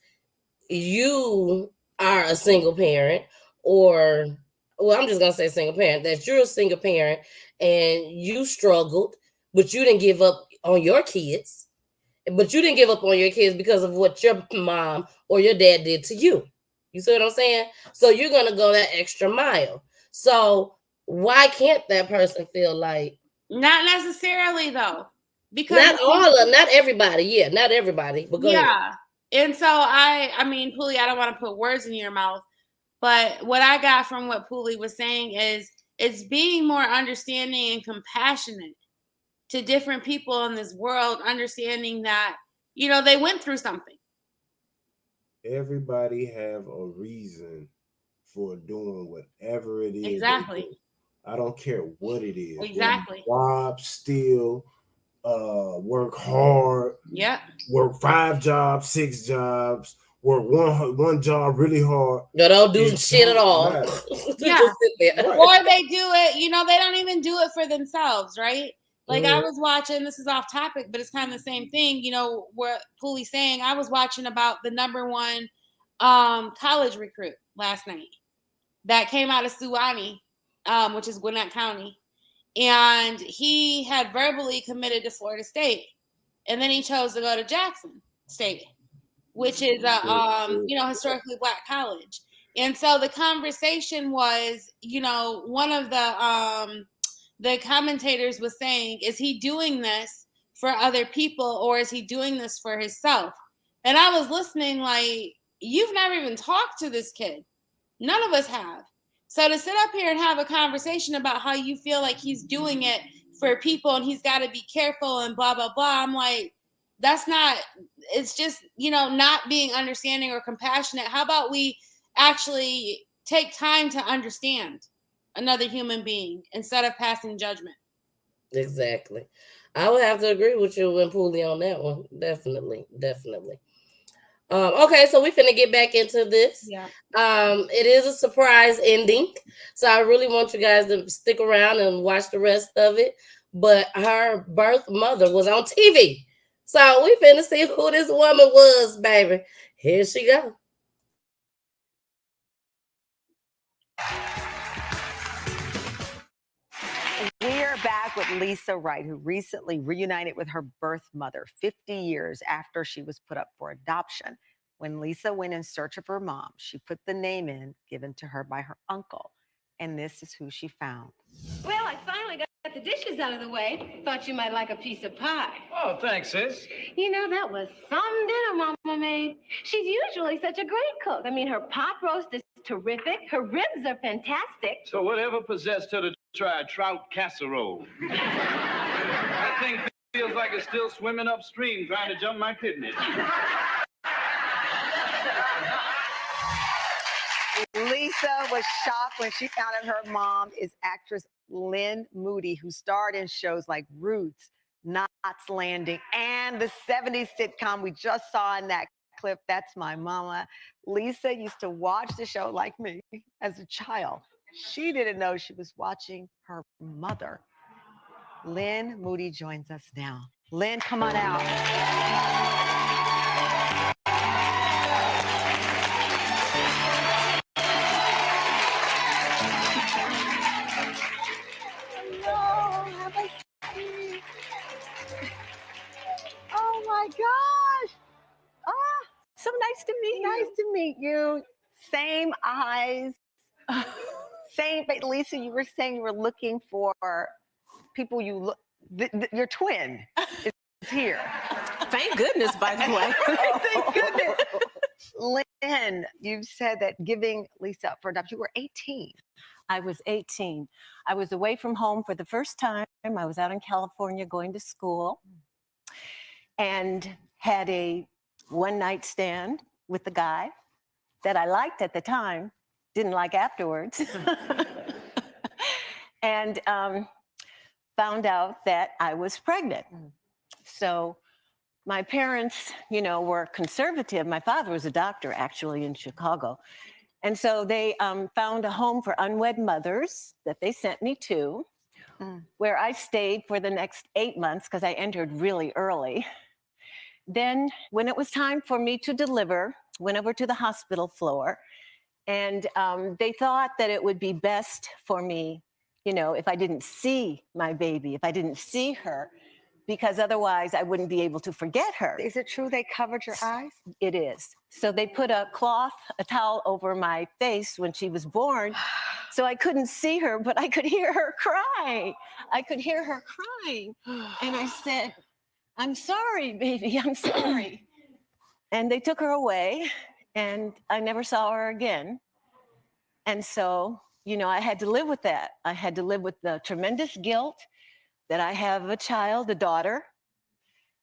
you are a single parent, or, well, I'm just going to say single parent, that you're a single parent and you struggled, but you didn't give up on your kids. But you didn't give up on your kids because of what your mom or your dad did to you. You see what I'm saying? So you're going to go that extra mile. So why can't that person feel like? Not necessarily though, because not everybody. Yeah, not everybody. But go ahead. And so I mean, Pooli, I don't want to put words in your mouth, but what I got from what Pooli was saying is it's being more understanding and compassionate to different people in this world, understanding that, you know, they went through something. Everybody have a reason for doing whatever it is. Exactly. I don't care what it is. Exactly. Rob, steal, work hard. Yep. Work 5 jobs, 6 jobs. Work one job really hard. No, don't do shit at all. Yeah. Just sit there. Or they do it, you know, they don't even do it for themselves, right? Like I was watching, this is off topic, but it's kind of the same thing, you know, what Pooli's saying. I was watching about the #1 college recruit last night that came out of Suwannee, which is Gwinnett County. And he had verbally committed to Florida State. And then he chose to go to Jackson State, which is a you know, historically Black college. And so the conversation was, you know, one of the commentators was saying, is he doing this for other people or is he doing this for himself? And I was listening like, you've never even talked to this kid. None of us have. So to sit up here and have a conversation about how you feel like he's doing it for people and he's got to be careful and blah, blah, blah. I'm like, that's not, it's just, you know, not being understanding or compassionate. How about we actually take time to understand another human being instead of passing judgment? Exactly. I would have to agree with you and Pooli on that one. Definitely. Okay, so we finna get back into this. Yeah. It is a surprise ending, so I really want you guys to stick around and watch the rest of it. But her birth mother was on TV, so we finna see who this woman was, baby. Here she go. We're back with Lisa Wright, who recently reunited with her birth mother 50 years after she was put up for adoption. When Lisa went in search of her mom, she put the name in given to her by her uncle. And this is who she found. Well, I finally got the dishes out of the way. Thought you might like a piece of pie. Oh, thanks, sis. You know, that was some dinner Mama made. She's usually such a great cook. I mean, her pot roast is terrific. Her ribs are fantastic. So whatever possessed her to try a trout casserole? That thing feels like it's still swimming upstream trying to jump my kidneys. Lisa was shocked when she found out her mom is actress Lynn Moody, who starred in shows like Roots, Knots Landing, and the 70s sitcom we just saw in that clip, That's My Mama. Lisa used to watch the show like me as a child. She didn't know she was watching her mother. Lynn Moody joins us now. Lynn, come on out. Oh my gosh. So nice to meet you. Nice to meet you. Same eyes. Same, but Lisa, you were saying you were looking for people you look, your twin is here. Thank goodness, by the way. Thank goodness. Lynn, you said that giving Lisa up for adoption, you were 18. I was 18. I was away from home for the first time. I was out in California going to school and had a one-night stand with the guy that I liked at the time, didn't like afterwards, and found out that I was pregnant. So my parents, you know, were conservative. My father was a doctor, actually, in Chicago. And so they found a home for unwed mothers that they sent me to, where I stayed for the next 8 months because I entered really early. Then when it was time for me to deliver, went over to the hospital floor, and they thought that it would be best for me, you know, if I didn't see my baby, if I didn't see her, because otherwise I wouldn't be able to forget her. Is it true they covered your eyes? It is. So they put a towel over my face when she was born, so I couldn't see her, but I could hear her cry. I could hear her crying. And I said, "I'm sorry, baby, I'm sorry." And they took her away, and I never saw her again. And so, you know, I had to live with that. I had to live with the tremendous guilt that I have a child, a daughter.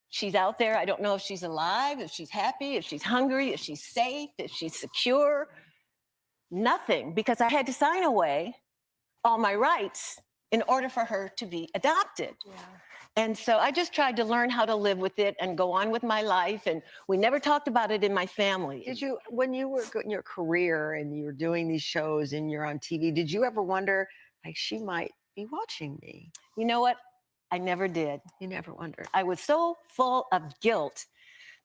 She's out there. I don't know if she's alive, if she's happy, if she's hungry, if she's safe, if she's secure. Nothing, because I had to sign away all my rights in order for her to be adopted. Yeah. And so I just tried to learn how to live with it and go on with my life. And we never talked about it in my family. Did you, when you were in your career and you were doing these shows and you're on TV, did you ever wonder, like, she might be watching me? You know what? I never did. You never wondered. I was so full of guilt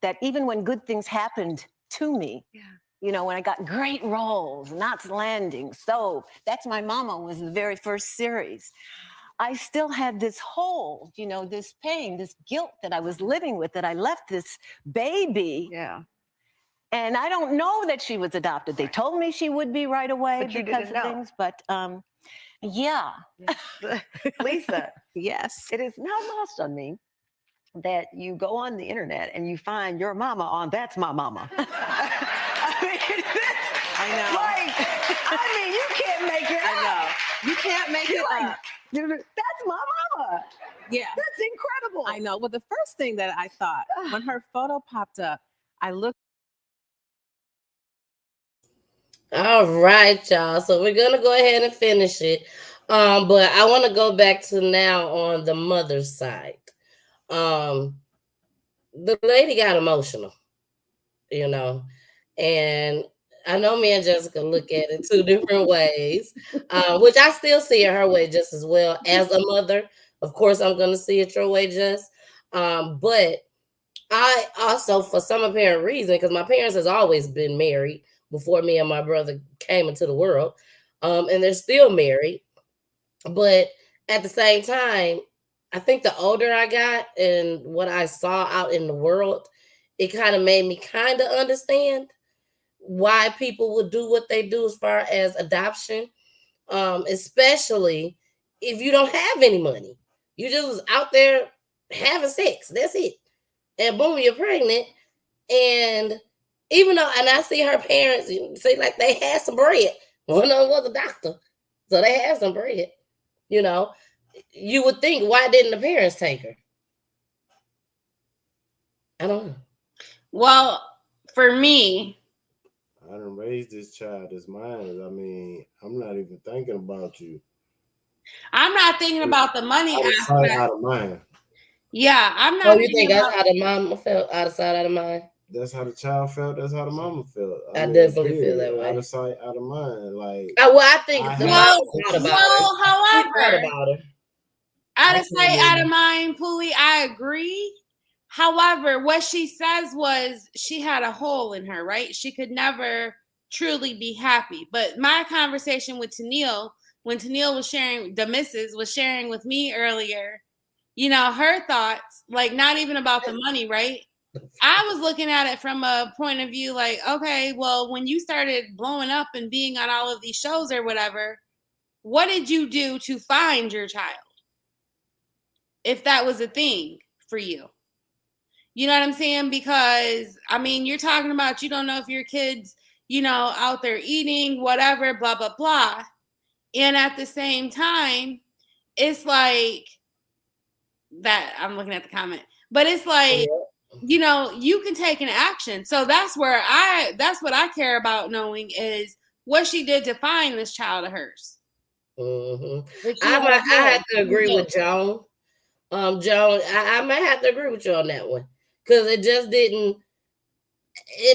that even when good things happened to me, you know, when I got great roles, Knots Landing, So That's My Mama was the very first series. I still had this hole, you know, this pain, this guilt that I was living with, that I left this baby. Yeah. And I don't know that she was adopted. They told me she would be right away because of things, but yeah. Lisa. Yes. It is not lost on me that you go on the internet and you find your mama on That's My Mama. I know. Like, I mean, you can't make it up. I know. You can't make it up. That's my mama. Yeah. That's incredible. I know. Well, the first thing that I thought when her photo popped up, I looked. All right, y'all. So we're gonna go ahead and finish it. But I want to go back to now on the mother's side. The lady got emotional, you know, and I know me and Jessica look at it two different ways, which I still see it her way just as well as a mother. Of course, I'm going to see it your way, Jess. But I also, for some apparent reason, because my parents has always been married before me and my brother came into the world, and they're still married. But at the same time, I think the older I got and what I saw out in the world, it kind of made me kind of understand why people would do what they do as far as adoption, especially if you don't have any money. You just was out there having sex. That's it. And boom, you're pregnant. And even though, and I see her parents, see, like they had some bread. One of them was a doctor. So they had some bread. You know, you would think, why didn't the parents take her? I don't know. Well, for me, I done raised this child as mine. I mean, I'm not even thinking about you. I'm not thinking about the money Out of sight, out of mind. Yeah, I'm not. Oh, you think that's how the mama felt? Out of sight, out of mind? That's how the child felt. That's how the mama felt. I definitely feel that way. Out of sight, out of mind. Like, well, I think the mama thought about well, her. however, She thought about her. Out of sight, out of mind, Poolie, I agree. However, what she says was she had a hole in her, right? She could never truly be happy. But my conversation with Tennille, when Tennille was sharing, the missus was sharing with me earlier, you know, her thoughts, like not even about the money, right? I was looking at it from a point of view like, okay, well, when you started blowing up and being on all of these shows or whatever, what did you do to find your child? If that was a thing for you. You know what I'm saying? Because, I mean, you're talking about you don't know if your kid's, you know, out there eating, whatever, blah, blah, blah. And at the same time, it's like that. I'm looking at the comment. But it's like, you know, you can take an action. So that's what I care about knowing is what she did to find this child of hers. Mm-hmm. I have to agree with Joan. Joan, I might have to agree with you on that one. Because it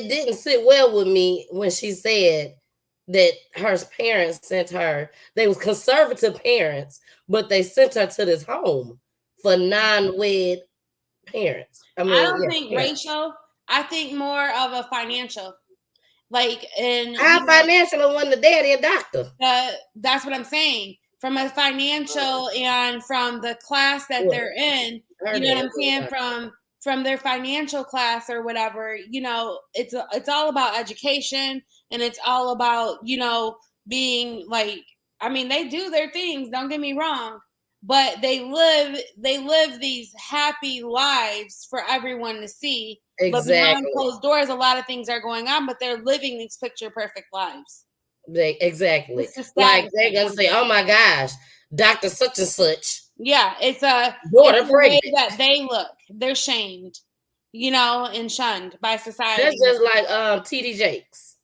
didn't sit well with me when she said that her parents sent her, they was conservative parents, but they sent her to this home for non-wed parents. I don't think racial. I think more of a financial. Like, and how financial when the daddy a doctor? That's what I'm saying. from a financial and from the class that they're in. You know what I'm saying? From their financial class or whatever. You know, it's all about education, and it's all about, you know, being like, I mean, they do their things, don't get me wrong, but they live these happy lives for everyone to see. But behind closed doors, a lot of things are going on, but they're living these picture perfect lives. Exactly. Like they're gonna say, "Oh my gosh, Dr. Such and Such." Yeah, it's the way that they look. They're shamed, you know, and shunned by society. That's just like TD Jakes.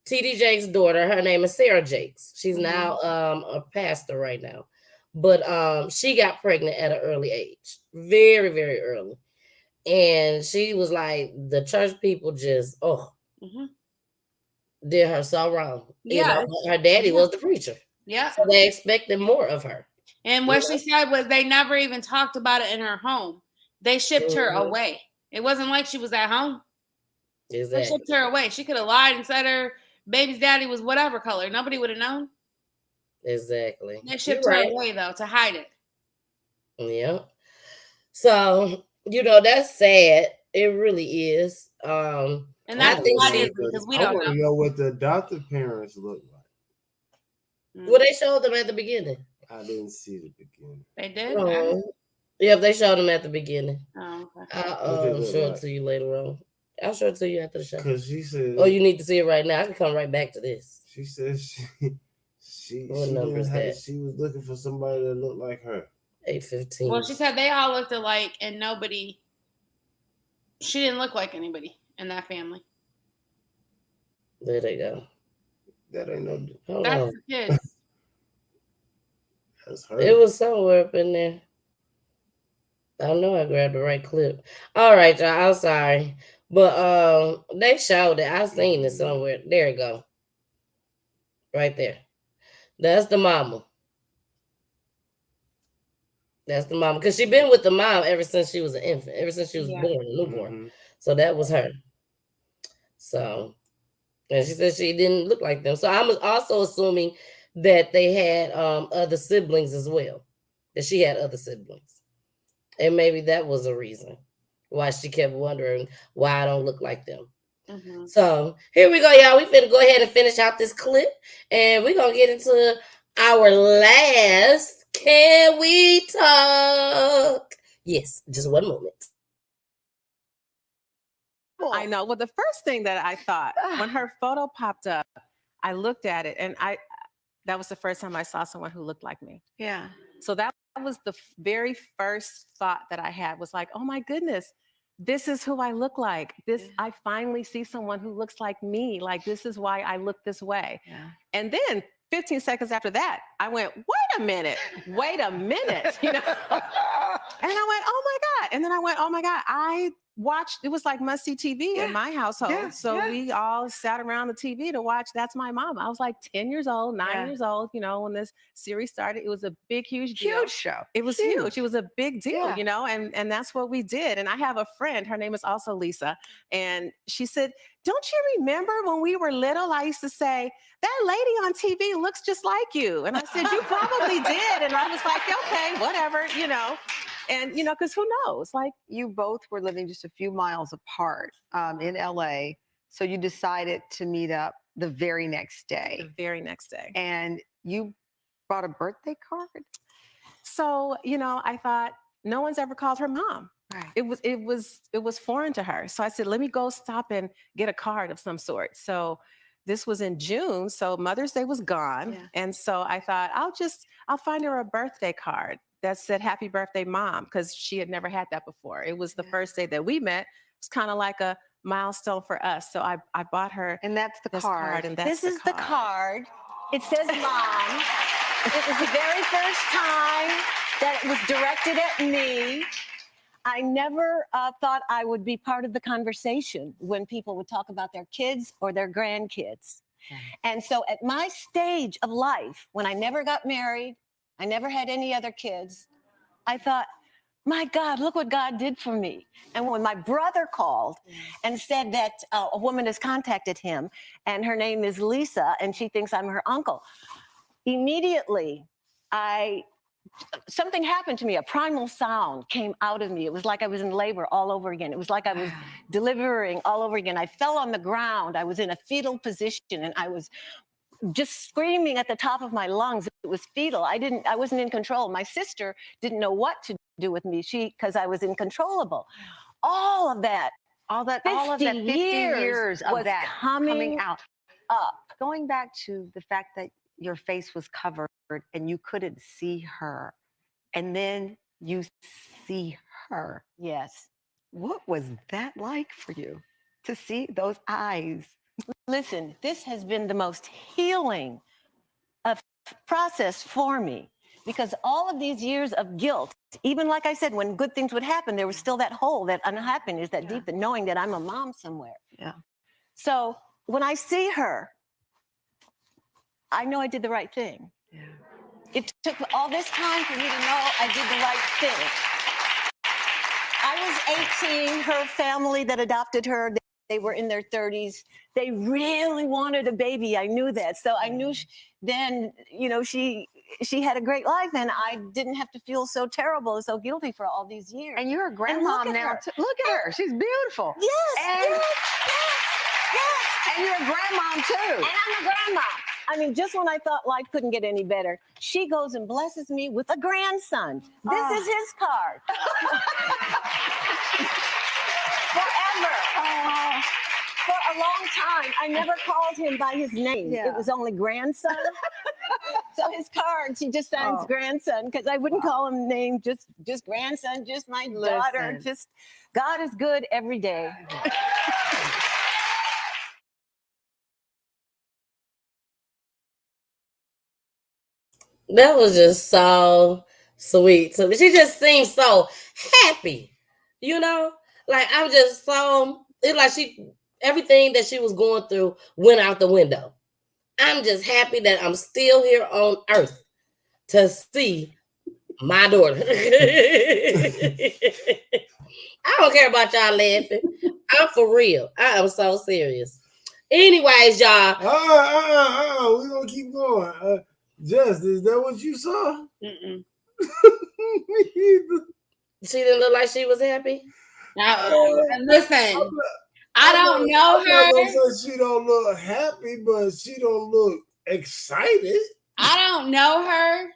TD Jakes' daughter, her name is Sarah Jakes. She's now a pastor right now. But she got pregnant at an early age. Very, very early. And she was like, the church people just did her so wrong. Yeah. You know, her daddy was the preacher. Yeah. So they expected more of her. And what she said was they never even talked about it in her home. They shipped her away. It wasn't like she was at home. Exactly. They shipped her away. She could have lied and said her baby's daddy was whatever color. Nobody would have known. Exactly. They shipped her away, though, to hide it. Yeah. So, you know, that's sad. It really is. And that's why because we don't know what the adopted parents look like. Well, they showed them at the beginning. I didn't see the beginning. They did? Yeah, they showed them at the beginning. Oh, okay. I'll show it to you later on. I'll show it to you after the show. Because she said, oh, you need to see it right now. I can come right back to this. She said she was looking for somebody that looked like her. 8:15. Well, she said they all looked alike and she didn't look like anybody in that family. There they go. That ain't no. That's the kids. That's her. It was somewhere up in there. I know I grabbed the right clip. All right, y'all. I'm sorry. But they showed it. I seen it somewhere. There you go. Right there. That's the mama. That's the mama. Because she been with the mom ever since she was an infant. Ever since she was born, a newborn. So that was her. So, and she said she didn't look like them. So I'm also assuming that they had other siblings as well. That she had other siblings. And maybe that was a reason why she kept wondering why I don't look like them. So here we go, y'all. We finna go ahead and finish out this clip. And we're going to get into our last Can We Talk? Yes, just one moment. I know. Well, the first thing that I thought when her photo popped up, I looked at it and that was the first time I saw someone who looked like me. Yeah. So that was the very first thought that I had was like, oh my goodness, this is who I look like. I finally see someone who looks like me. Like, this is why I look this way. Yeah. And then 15 seconds after that, I went, wait a minute, you know? And I went, oh my God. And then I went, oh my God, I watched, it was like must-see TV in my household. We all sat around the TV to watch That's My Mom. I was like 10 years old, 9 years old, you know, when this series started. It was a big, huge deal. Huge show. It was huge. It was a big deal, you know, and that's what we did. And I have a friend, her name is also Lisa. And she said, don't you remember when we were little, I used to say, that lady on TV looks just like you. And I said, you probably did. And I was like, okay, whatever, you know. And, you know, because who knows? Like, you both were living just a few miles apart in LA. So you decided to meet up the very next day. The very next day. And you brought a birthday card? So, you know, I thought no one's ever called her mom. Right. It was foreign to her. So I said, let me go stop and get a card of some sort. So this was in June. So Mother's Day was gone. Yeah. And so I thought, I'll find her a birthday card that said, happy birthday, Mom, because she had never had that before. It was the first day that we met. It was kind of like a milestone for us. So I bought her. And that's the card. And that's this is the card. It says Mom. It was the very first time that it was directed at me. I never thought I would be part of the conversation when people would talk about their kids or their grandkids. And so at my stage of life, when I never got married, I never had any other kids, I thought, my God, look what God did for me. And when my brother called and said that a woman has contacted him and her name is Lisa and she thinks I'm her uncle, immediately something happened to me. A primal sound came out of me. It was like I was in labor all over again. It was like I was delivering all over again. I fell on the ground. I was in a fetal position, and I was just screaming at the top of my lungs. It was fetal. I wasn't in control. My sister didn't know what to do with me. Because I was uncontrollable. All of that 50 years of was that coming out. up. Going back to the fact that your face was covered and you couldn't see her, and then you see her. Yes. What was that like for you to see those eyes? Listen, this has been the most healing process for me, because all of these years of guilt, even like I said, when good things would happen, there was still that hole, that unhappiness, that deep, knowing that I'm a mom somewhere. Yeah. So when I see her, I know I did the right thing. Yeah. It took all this time for me to know I did the right thing. I was 18. Her family that adopted her, they were in their 30s. They really wanted a baby. I knew that. So I knew then, she had a great life, and I didn't have to feel so terrible and so guilty for all these years. And you're a grandma now too. Look at her. She's beautiful. Yes, yes. And you're a grandma too. And I'm a grandma. I mean, just when I thought life couldn't get any better, she goes and blesses me with a grandson. This is his card. Forever. For a long time, I never called him by his name. Yeah. It was only grandson. So his cards, he just signs grandson, because I wouldn't call him name, just grandson, just my daughter. Just God is good every day. That was just so sweet to me. She just seems so happy, Like I'm just so. It's like everything that she was going through went out the window. I'm just happy that I'm still here on Earth to see my daughter. I don't care about y'all laughing. I'm for real. I am so serious. Anyways, y'all. We're gonna keep going. Jess, is that what you saw? Mm-mm. She didn't look like she was happy. Listen, I don't know her. She don't look happy, but she don't look excited. I don't know her.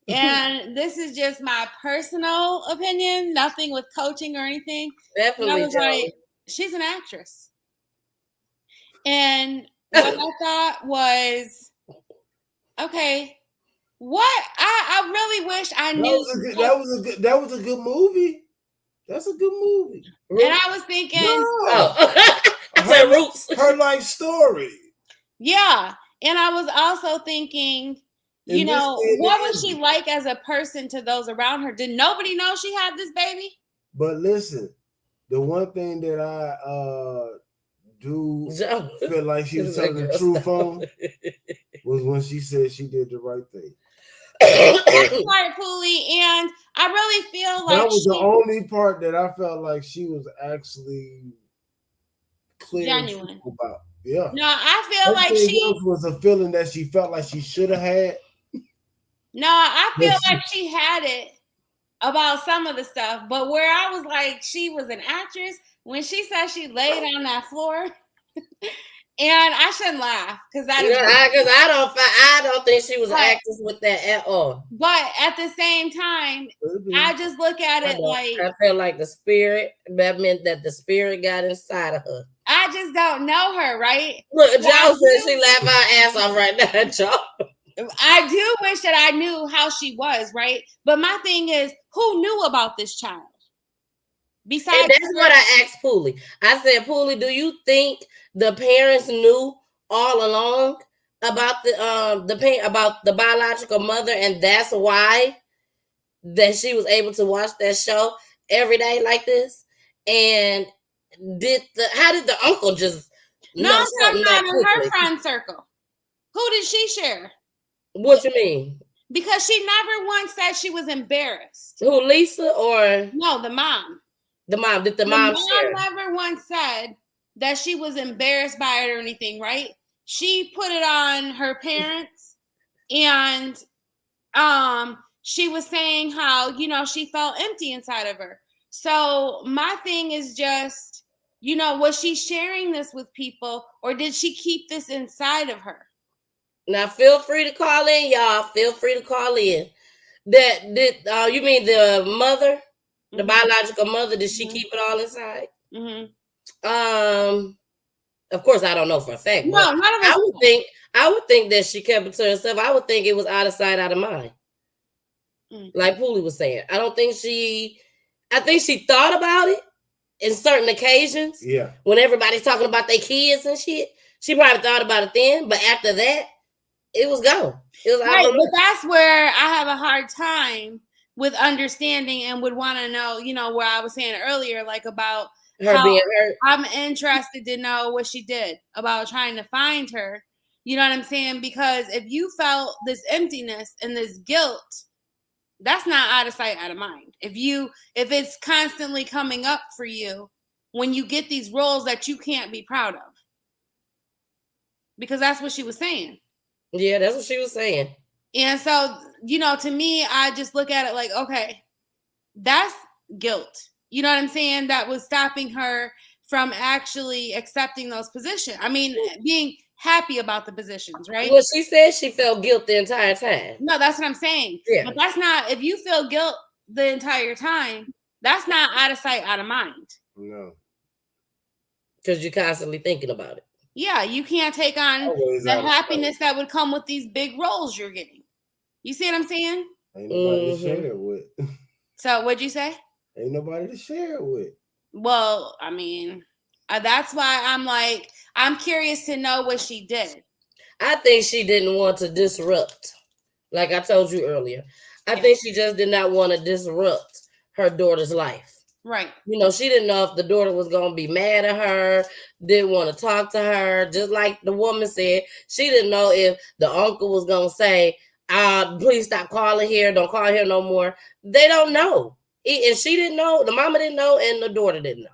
And this is just my personal opinion, nothing with coaching or anything. Definitely, I was like, she's an actress. And what I thought was, okay, what I really wish I knew. That was a good movie. That's a good movie. And I was thinking, her life story. Yeah. And I was also thinking, what was she like as a person to those around her? Did nobody know she had this baby? But listen, the one thing that I do feel like she was telling the truth on was when she said she did the right thing. That's part, Pooley, and I really feel like that was the only part that I felt like she was actually clear genuine about. Yeah. No, I feel like she was a feeling that she felt like she should have had. No, I feel like she had it about some of the stuff, but where I was like, she was an actress when she said she laid on that floor. And I shouldn't laugh because I don't think she was an actress with that at all. But at the same time, I just look at it like I feel like the spirit. That meant that the spirit got inside of her. I just don't know her, right? Look, Joe said she laughed her ass off right now, Joe. I do wish that I knew how she was, right? But my thing is, who knew about this child? Besides, and that's what I asked Pooley. I said, Pooley, do you think the parents knew all along about the biological mother, and that's why that she was able to watch that show every day like this? And how did the uncle just no? I'm talking about her friend circle. Who did she share? What you mean? Because she never once said she was embarrassed. Who, Lisa or no, the mom? The mom. Did the mom share? Never once said that she was embarrassed by it or anything, right? She put it on her parents, and she was saying how, you know, she felt empty inside of her. So my thing is just, you know, was she sharing this with people, or did she keep this inside of her? Now, feel free to call in, y'all. Feel free to call in. You mean the mother, the biological mother? Did she keep it all inside? Of course, I don't know for a fact. No, none of us. I would think that she kept it to herself. I would think it was out of sight, out of mind. Like Pooley was saying, I think she thought about it in certain occasions. Yeah. When everybody's talking about their kids and shit, she probably thought about it then. But after that, it was gone. It was right. But that's where I have a hard time with understanding and would want to know, you know, where I was saying earlier, like about her being hurt. I'm interested to know what she did about trying to find her. You know what I'm saying? Because if you felt this emptiness and this guilt, that's not out of sight, out of mind. If it's constantly coming up for you when you get these roles that you can't be proud of. Because that's what she was saying. Yeah, that's what she was saying. And so, you know, to me, I just look at it like, okay, that's guilt. You know what I'm saying? That was stopping her from actually accepting those positions. I mean, being happy about the positions, right? Well, she said she felt guilt the entire time. No, that's what I'm saying. Yeah. But that's not, if you feel guilt the entire time, that's not out of sight, out of mind. No. Because you're constantly thinking about it. Yeah, you can't take on the happiness that would come with these big roles you're getting. You see what I'm saying? Ain't nobody to share it with. So what'd you say? Ain't nobody to share it with. Well, I mean, that's why I'm like, I'm curious to know what she did. I think she didn't want to disrupt. Like I told you earlier. I think she just did not want to disrupt her daughter's life. Right. You know, she didn't know if the daughter was going to be mad at her, didn't want to talk to her. Just like the woman said, she didn't know if the uncle was going to say, please stop calling here. Don't call here no more. They don't know. And she didn't know. The mama didn't know, and the daughter didn't know.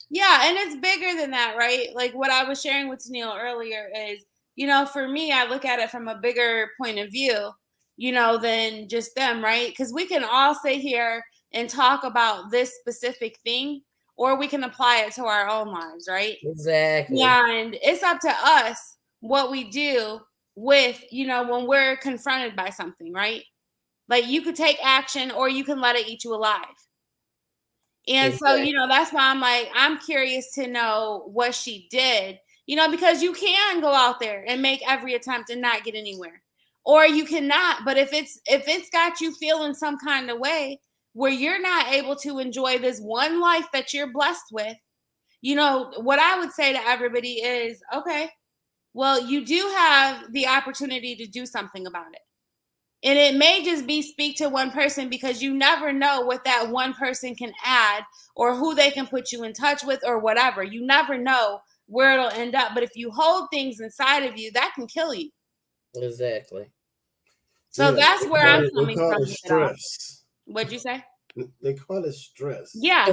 Yeah, and it's bigger than that, right? Like what I was sharing with Tennille earlier is, you know, for me, I look at it from a bigger point of view, you know, than just them, right? Because we can all sit here and talk about this specific thing, or we can apply it to our own lives, right? Exactly. And it's up to us what we do with, you know, when we're confronted by something, right? Like you could take action or you can let it eat you alive. And so, you know, that's why I'm like, I'm curious to know what she did, you know, because you can go out there and make every attempt and not get anywhere, or you cannot. But if it's got you feeling some kind of way where you're not able to enjoy this one life that you're blessed with, you know, what I would say to everybody is, okay, well, you do have the opportunity to do something about it. And it may just be speak to one person, because you never know what that one person can add or who they can put you in touch with or whatever. You never know where it'll end up. But if you hold things inside of you, that can kill you. Exactly. So that's where I'm coming from. Stress. What'd you say? They call it stress. Yeah.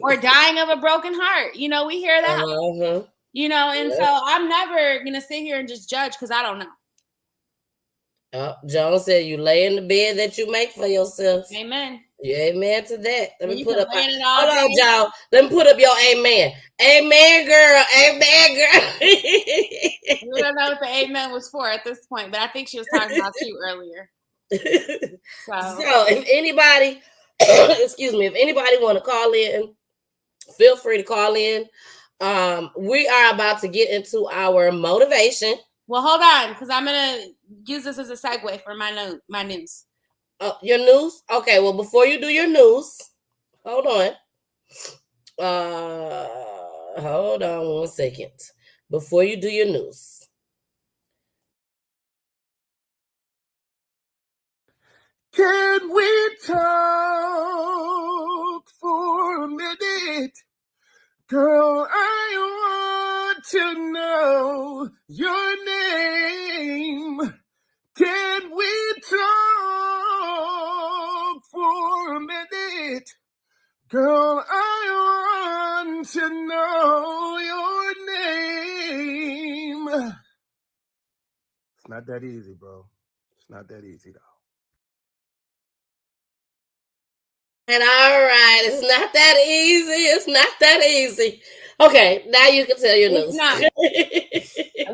Or dying of a broken heart. You know, we hear that. You know, and so I'm never going to sit here and just judge because I don't know. Joan said you lay in the bed that you make for yourself. Amen. Yeah, amen to that. Let me put up. Hold on, y'all. Let me put up your amen. Amen, girl. Amen, girl. We don't know what the amen was for at this point, but I think she was talking about you earlier. So if anybody, excuse me, if anybody want to call in, feel free to call in. We are about to get into our motivation. Well, hold on, because I'm gonna use this as a segue for my news. Your news? Okay, well, before you do your news, hold on. Hold on 1 second. Before you do your news. Can we talk for a minute? Girl, I want to know your name. Can we talk for a minute? Girl, I want to know your name. It's not that easy, bro. It's not that easy, though. And all right, it's not that easy. It's not that easy. Okay, now you can tell your news. It's not.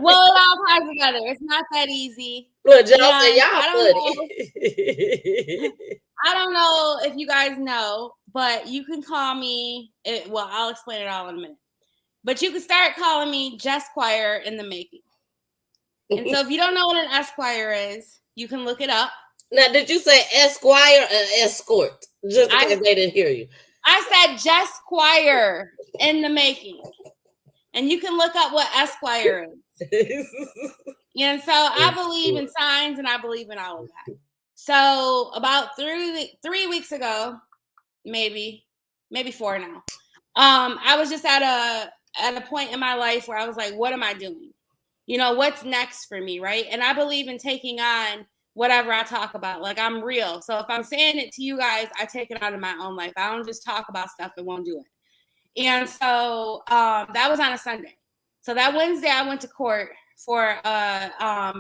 Well, it all ties together. It's not that easy. Look, Joe said And y'all I don't know if you guys know, but you can call me. Well, I'll explain it all in a minute. But you can start calling me Jess Choir in the making. And so if you don't know what an Esquire is, you can look it up. Now, did you say Esquire or escort? Just in case they didn't hear you. I said Jess Choir in the making. And you can look up what Esquire is. And so I believe in signs and I believe in all of that. So about 3 weeks ago, maybe 4 now, I was just at a point in my life where I was like, what am I doing? You know, what's next for me, right? And I believe in taking on whatever I talk about. Like, I'm real. So if I'm saying it to you guys, I take it out of my own life. I don't just talk about stuff and won't do it. And so that was on a Sunday. So that Wednesday, I went to court for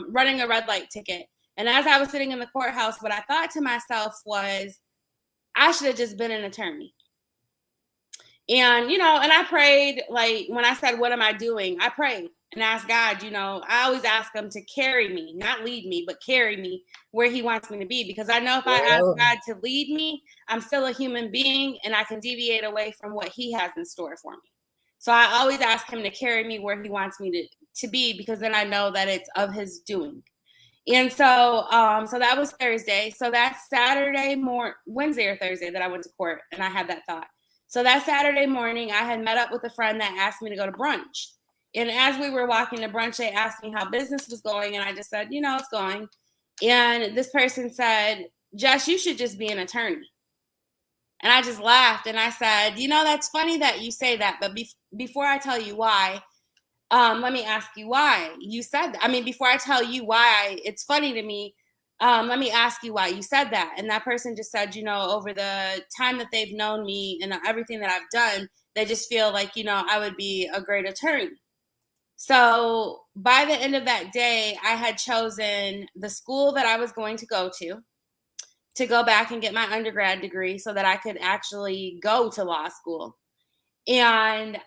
running a red light ticket. And as I was sitting in the courthouse, what I thought to myself was, I should have just been an attorney. And, you know, and I prayed, like, when I said, what am I doing? I prayed and asked God, you know, I always ask him to carry me, not lead me, but carry me where he wants me to be. Because I know if I ask God to lead me, I'm still a human being and I can deviate away from what he has in store for me. So I always ask him to carry me where he wants me to be, because then I know that it's of his doing. And so so that was Thursday. So that's Wednesday or Thursday that I went to court and I had that thought. So that Saturday morning, I had met up with a friend that asked me to go to brunch. And as we were walking to brunch, they asked me how business was going. And I just said, you know, it's going. And this person said, Jess, you should just be an attorney. And I just laughed and I said, you know, that's funny that you say that. But before I tell you why, let me ask you why you said that. I mean, before I tell you why it's funny to me, let me ask you why you said that. And that person just said, you know, over the time that they've known me and everything that I've done, they just feel like, you know, I would be a great attorney. So by the end of that day, I had chosen the school that I was going to go back and get my undergrad degree so that I could actually go to law school. And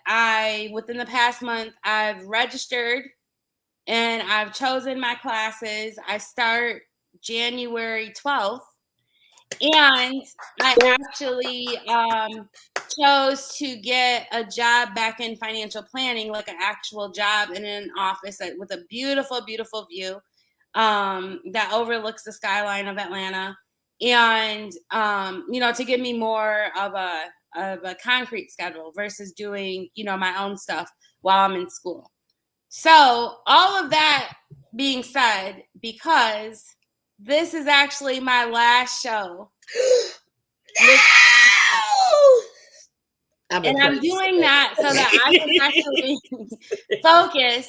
within the past month, I've registered and I've chosen my classes. I start January 12th. And I actually chose to get a job back in financial planning, like an actual job in an office with a beautiful, beautiful view that overlooks the skyline of Atlanta. And, you know, to give me more of a concrete schedule versus doing, you know, my own stuff while I'm in school. So all of that being said, because this is actually my last show. And I'm doing that so that I can actually focus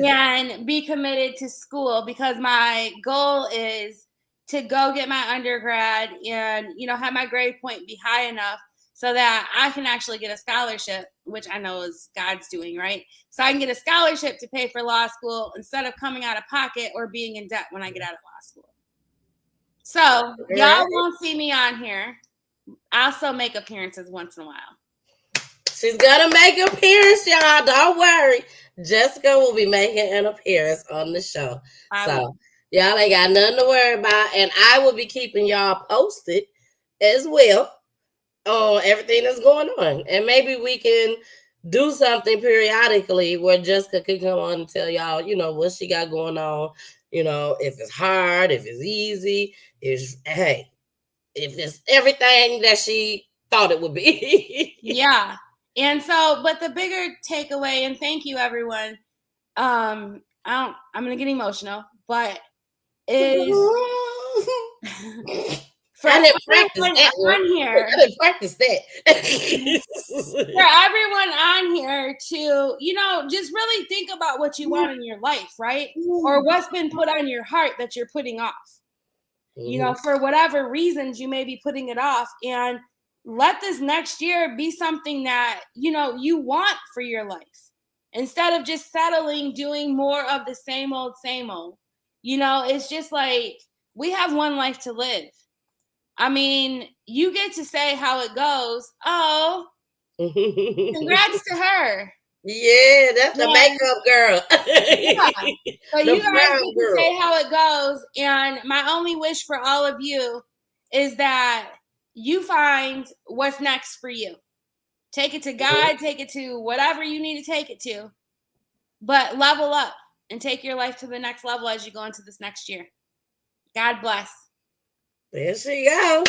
and be committed to school, because my goal is to go get my undergrad and, you know, have my grade point be high enough so that I can actually get a scholarship, which I know is God's doing, right? So I can get a scholarship to pay for law school instead of coming out of pocket or being in debt when I get out of law school. So y'all won't see me on here. I'll still make appearances once in a while. She's gonna make an appearance, y'all. Don't worry. Jessica will be making an appearance on the show. So y'all ain't got nothing to worry about. And I will be keeping y'all posted as well on everything that's going on. And maybe we can do something periodically where Jessica can come on and tell y'all, you know, what she got going on. You know, if it's hard, if it's easy, if it's everything that she thought it would be. Yeah. And so, but the bigger takeaway, and thank you everyone. I'm gonna get emotional, but is for I didn't practice that on here. I didn't practice that. For everyone on here to, you know, just really think about what you want in your life, right? Or what's been put on your heart that you're putting off. You know, for whatever reasons you may be putting it off, and let this next year be something that, you know, you want for your life instead of just settling, doing more of the same old. You know, it's just like, we have one life to live. I mean, you get to say how it goes. Oh, congrats to her. Yeah, that's the makeup girl. Yeah. But The you guys brown get to girl. say how it goes. And my only wish for all of you is that you find what's next for you. Take it to God, take it to whatever you need to take it to. But level up and take your life to the next level as you go into this next year. God bless. There she go.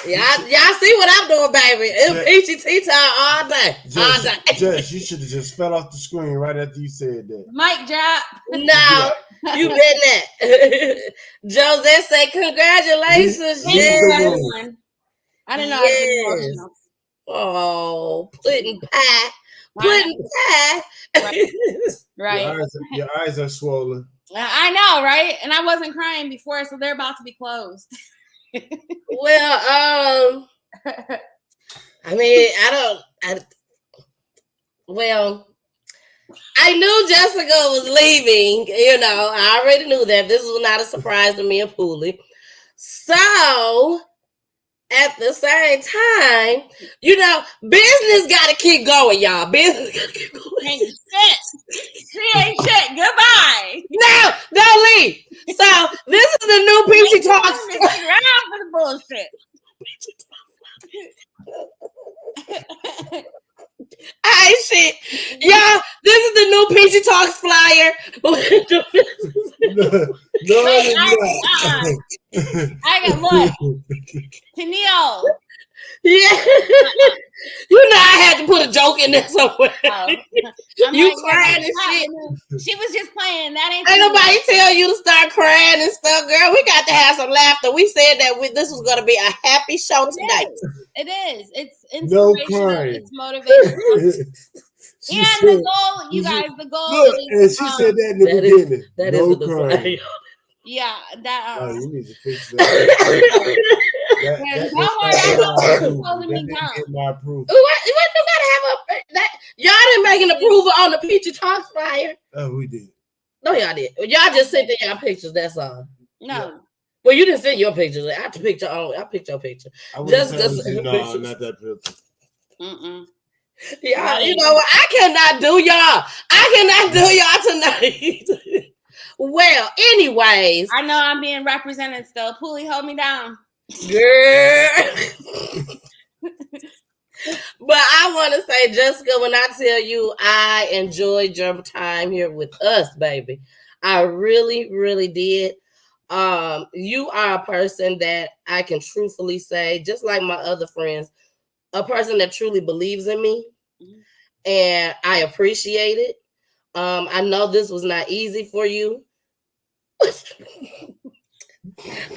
Y'all see what I'm doing, baby. It's Peachy tea time all day. All day. Jess, you should have just fell off the screen right after you said that. Mic drop. No, you been that. Josette say, congratulations. Thank you, everyone. I didn't know I was getting Yes. emotional. Oh, pudding pie. Pudding pie. Right. Your eyes are swollen. I know, right? And I wasn't crying before, so they're about to be closed. Well, I mean, I knew Jessica was leaving. You know, I already knew that. This was not a surprise to me and POOLI. So, at the same time, you know, business got to keep going, y'all. Business got to keep going. Ain't shit. She ain't shit. Goodbye. No, don't leave. So, this is the new Peachy Talks. Stick around for the bullshit. All right, shit. Y'all, this is the new Peachy Talks flyer. I got look. Tennille. Yeah. You know I had to put a joke in there somewhere. You crying and shit. She was just playing. That ain't nobody tell you to start crying and stuff, girl. We got to have some laughter. We said that this was going to be a happy show tonight. It is. It's No inspirational. crying. It's motivational. And the goal, you guys, the goal is. And she said that in the beginning. That no is the crying. Yeah, that. Oh, you need to fix that. My approval. What you gotta have that? Y'all didn't make an approval on the Peachy Talks flyer. Oh, we did. No, y'all did. Y'all just sent in y'all pictures. That's all. No. Well, you didn't send your pictures. I picked your own. I picked your picture. No, not that picture. Yeah, you know what? I cannot do y'all tonight. Well, anyways. I know I'm being represented still. POOLI, hold me down. Girl. But I want to say, Jessica, when I tell you I enjoyed your time here with us, baby, I really, really did. You are a person that I can truthfully say, just like my other friends, a person that truly believes in me. And I appreciate it. I know this was not easy for you.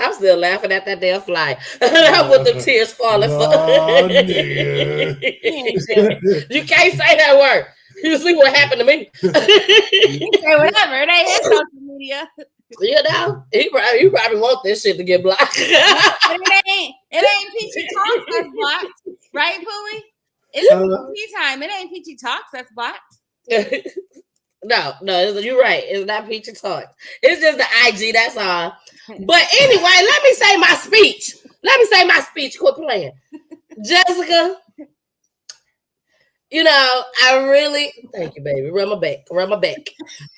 I'm still laughing at that damn fly with the tears falling. You can't say that word. You see what happened to me. You can say whatever. It ain't his social media. You know, you probably want this shit to get blocked. it ain't Peachy Talks that's blocked, right, POOLI? It's Peachy time. It ain't Peachy Talks that's blocked. No, you're right. It's not Peachy Talks. It's just the IG. That's all. But anyway, let me say my speech. Quit playing, Jessica. You know, I really thank you, baby. Rub my back.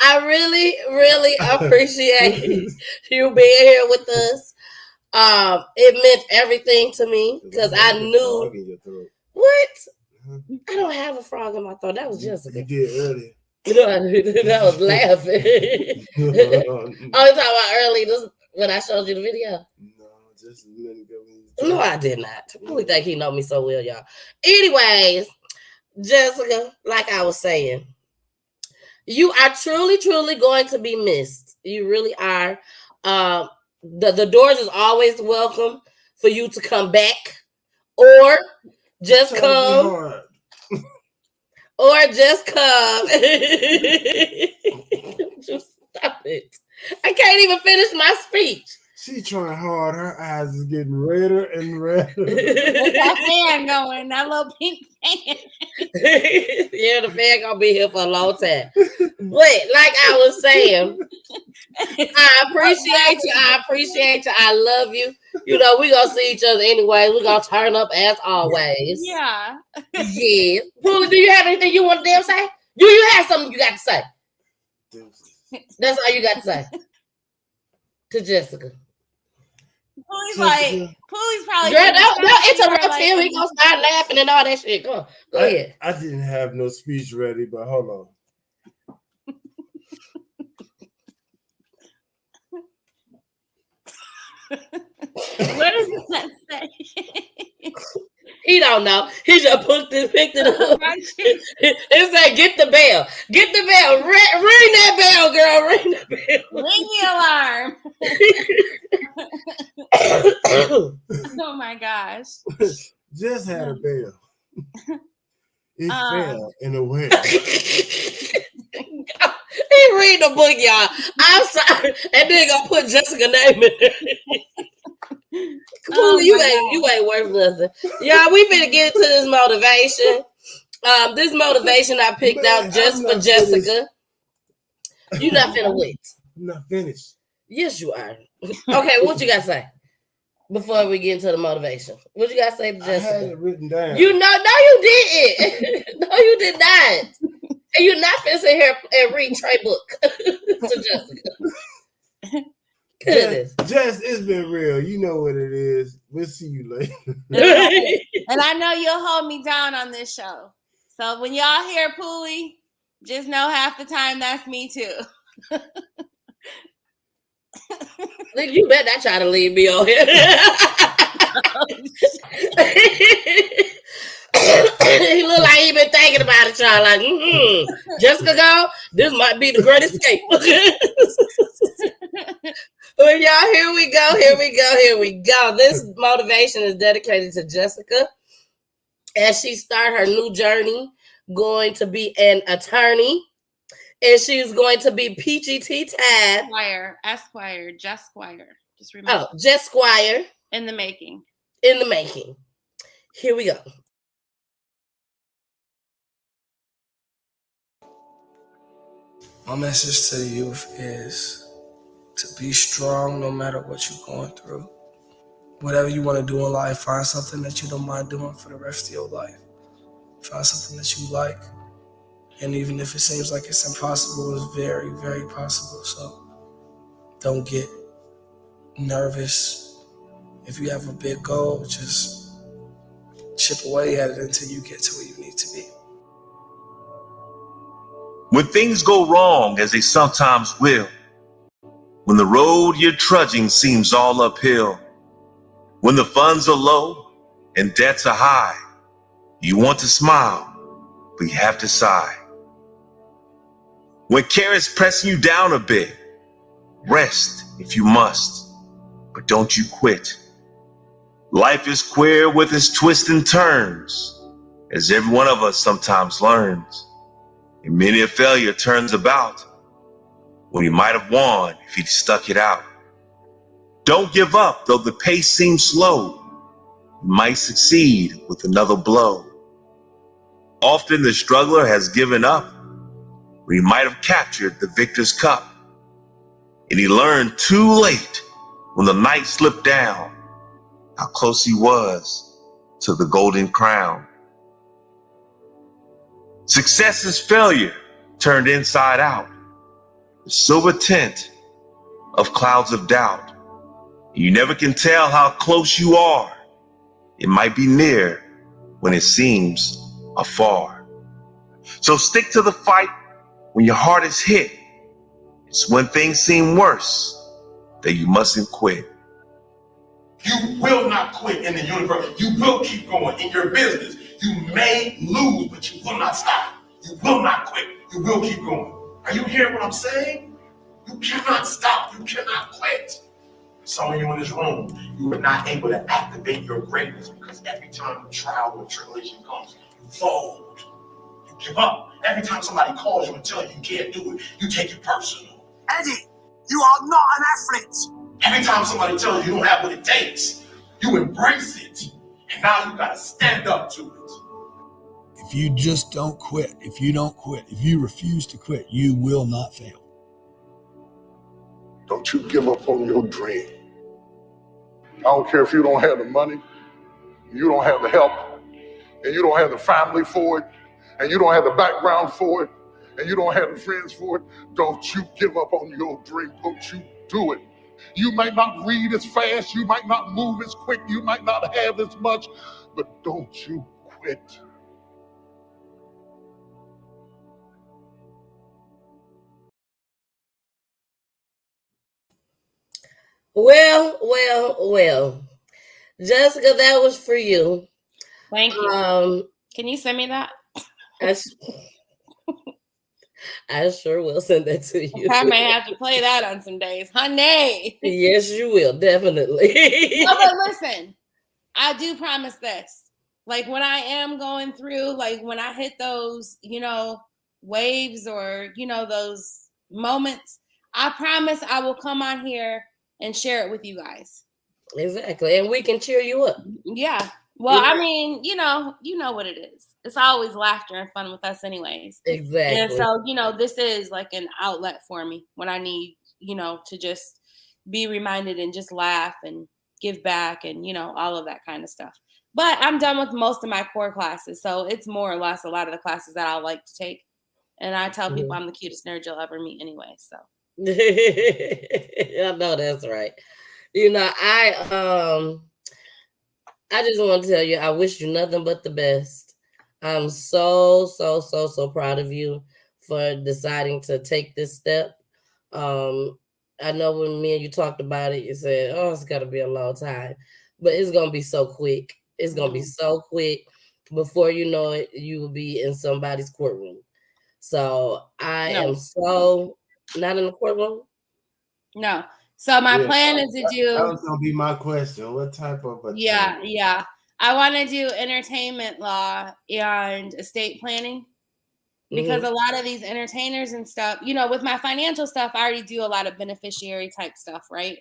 I really, really appreciate you being here with us. It meant everything to me because I knew what. I don't have a frog in my throat. That was Jessica. You did earlier. You know, I was laughing. Oh, you talking about earlier when I showed you the video? No, just a minute ago. No, I did not. I really think he know me so well, y'all. Anyways, Jessica, like I was saying, you are truly, truly going to be missed. You really are. The doors is always welcome for you to come back or just come. Or just come. Just stop it. I can't even finish my speech. She trying hard. Her eyes is getting redder and redder. What's that fan going? That little pink fan. Yeah, the fan gonna be here for a long time. But like I was saying, I appreciate you. I love you. You know, we gonna see each other anyway. We gonna turn up as always. Yeah. Yeah. Poolie, do you have anything you want to damn say? Do you have something you got to say? That's all you got to say to Jessica. Poolie's probably. Girl, don't interrupt him. He gonna start laughing and all that shit. Go ahead. I didn't have no speech ready, but hold on. What does that say? He don't know. He just picked it up. It said, "Get the bell. Get the bell. Ring that bell, girl. Ring the bell. Ring the alarm." Oh my gosh. Just had a bell. It fell in a way. He read the book, y'all. I'm sorry. And then gonna put Jessica's name in there. Cool, you ain't worth nothing. Y'all, we finna get into this motivation. This motivation I picked out just for Jessica. You not finna wait. I'm not finished. Yes, you are. Okay, what you gotta say before we get into the motivation? What you gotta say to Jessica? I had it written down. You know, no, you didn't. No, you did not. And you're not finna sit here and read Trey book to Jessica. Goodness. Jess, it's been real. You know what it is. We'll see you later. And I know you'll hold me down on this show. So when y'all hear Pooley, just know half the time that's me too. You better not try to leave me on here. He look like he been thinking about it, y'all. Like, Jessica go, this might be the great escape. Well, y'all, here we go. This motivation is dedicated to Jessica as she start her new journey, going to be an attorney, and she's going to be Peachy Tab. Esquire, Jess Squire. Just remember. Oh, Jess Squire. In the making. Here we go. My message to the youth is to be strong no matter what you're going through. Whatever you want to do in life, find something that you don't mind doing for the rest of your life. Find something that you like. And even if it seems like it's impossible, it's very, very possible. So don't get nervous. If you have a big goal, just chip away at it until you get to where you need to be. When things go wrong, as they sometimes will, when the road you're trudging seems all uphill, when the funds are low and debts are high, you want to smile, but you have to sigh. When care is pressing you down a bit, rest if you must, but don't you quit. Life is queer with its twists and turns, as every one of us sometimes learns. And many a failure turns about when he might have won if he'd stuck it out. Don't give up, though the pace seems slow. You might succeed with another blow. Often the struggler has given up when he might have captured the victor's cup. And he learned too late when the night slipped down how close he was to the golden crown. Success is failure turned inside out, the silver tint of clouds of doubt. You never can tell how close you are. It might be near when it seems afar. So stick to the fight when your heart is hit. It's when things seem worse that you mustn't quit. You will not quit in the universe. You will keep going in your business. You may lose, but you will not stop. You will not quit. You will keep going. Are you hearing what I'm saying? You cannot stop. You cannot quit. Some of you in this room, you are not able to activate your greatness because every time a trial or tribulation comes, you fold. You give up. Every time somebody calls you and tells you can't do it, you take it personal. Eddie, you are not an athlete. Every time somebody tells you you don't have what it takes, you embrace it. And now you gotta stand up to it. If you just don't quit, if you refuse to quit, you will not fail. Don't you give up on your dream. don't care if you don't have the money, you don't have the help, and you don't have the family for it, and you don't have the background for it, and you don't have the friends for it. Don't you give up on your dream. Don't you do it. You might not read as fast, you might not move as quick, you might not have as much, but don't you quit. Well. Jessica, that was for you. Thank you. Can you send me that? I sure will send that to you. I may have to play that on some days, honey. Yes, you will, definitely. No, but listen, I do promise this. Like when I am going through, like when I hit those, waves or, those moments, I promise I will come on here and share it with you guys. Exactly. And we can cheer you up. Yeah. Well, I mean, you know what it is. It's always laughter and fun with us anyways. Exactly. And so, this is like an outlet for me when I need, to just be reminded and just laugh and give back and, all of that kind of stuff. But I'm done with most of my core classes. So it's more or less a lot of the classes that I like to take. And I tell people I'm the cutest nerd you'll ever meet anyway. So I know that's right. I just want to tell you, I wish you nothing but the best. I'm so proud of you for deciding to take this step. I know when me and you talked about it, you said, oh, it's got to be a long time. But it's going to be so quick. It's going to be so quick. Before you know it, you will be in somebody's courtroom. So I am so not in the courtroom. No. So my plan is to do. That was gonna be my question. What type of attorney? Yeah. I want to do entertainment law and estate planning because a lot of these entertainers and stuff, with my financial stuff, I already do a lot of beneficiary type stuff, right?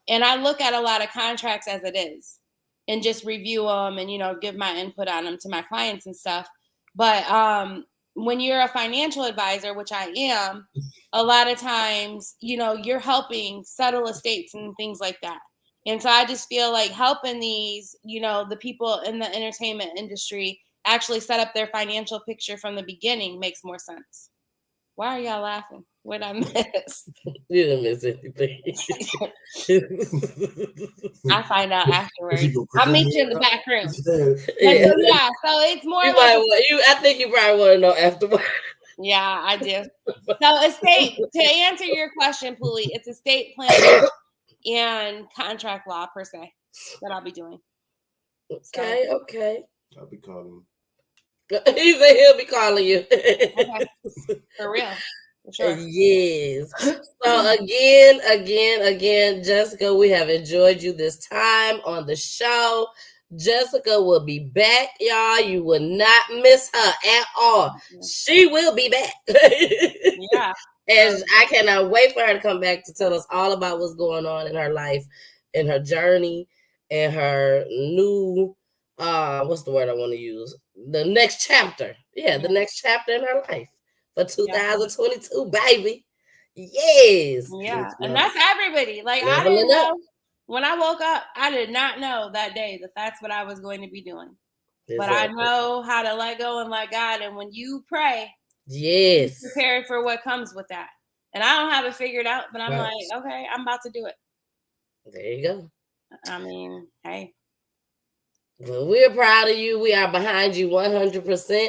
And I look at a lot of contracts as it is and just review them and give my input on them to my clients and stuff. But when you're a financial advisor, which I am, a lot of times, you're helping settle estates and things like that. And so I just feel like helping these, the people in the entertainment industry actually set up their financial picture from the beginning makes more sense. Why are y'all laughing? What I miss? You didn't miss anything. I find out afterwards. I'll meet you in the back room. Yeah. So it's more I think you probably want to know afterwards. Yeah, I do. So estate, to answer your question, Pooli, it's estate planning and contract law per se that I'll be doing. Okay. I'll be calling you. He said he'll be calling you. Okay. For real. For sure. Yes. So again, Jessica, we have enjoyed you this time on the show. Jessica will be back, y'all. You will not miss her at all. She will be back. Yeah. And I cannot wait for her to come back to tell us all about what's going on in her life, in her journey, and her new, what's the word I want to use? The next chapter. Yeah, the next chapter in her life for 2022, baby. Yes. Yeah. And that's everybody. Like, I didn't know. When I woke up, I did not know that day that that's what I was going to be doing. Exactly. But I know how to let go and let God. And when you pray, yes, you're prepared for what comes with that. And I don't have it figured out, but I'm like, okay, I'm about to do it. There you go. I mean, hey. Well, we're proud of you. We are behind you 100%.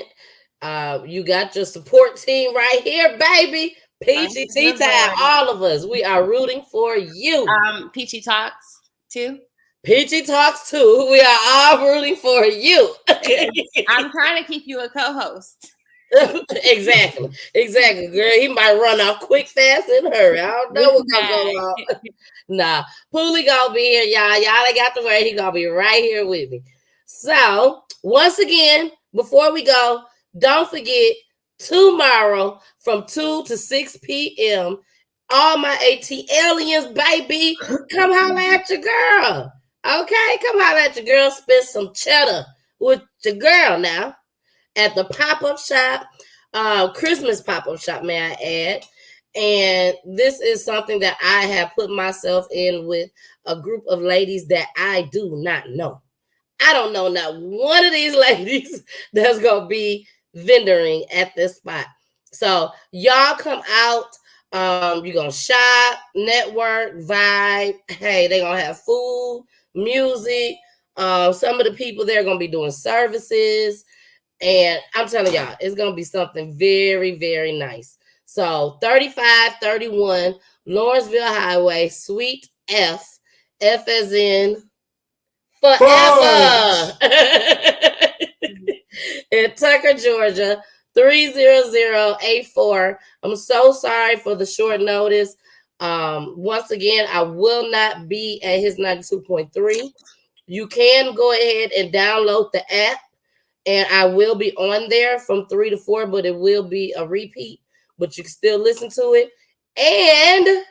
You got your support team right here, baby. Peachy, T-Time, all of us. We are rooting for you. Peachy Talks too. Peachy Talks too. We are all rooting for you. I'm trying to keep you a co-host. Exactly, girl. He might run off quick, fast, and hurry. I don't know what's gonna go on. Nah, Pooli gonna be here, y'all. Y'all ain't got to worry. He gonna be right here with me. So once again, before we go, don't forget tomorrow from 2 to 6 p.m. all my ATLians, baby, come holler at your girl. Okay, come holler at your girl. Spend some cheddar with your girl now at the pop-up shop, Christmas pop-up shop, may I add. And this is something that I have put myself in with a group of ladies that I do not know. I don't know not one of these ladies that's going to be vendoring at this spot. So y'all come out. You're going to shop, network, vibe. Hey, they're going to have food, music. Some of the people there are going to be doing services. And I'm telling y'all, it's going to be something very, very nice. So 3531 Lawrenceville Highway, Suite F. F as in forever. In Tucker, Georgia, 30084. I'm so sorry for the short notice. Once again, I will not be at his 92.3. You can go ahead and download the app, and I will be on there from 3 to 4, but it will be a repeat, but you can still listen to it. And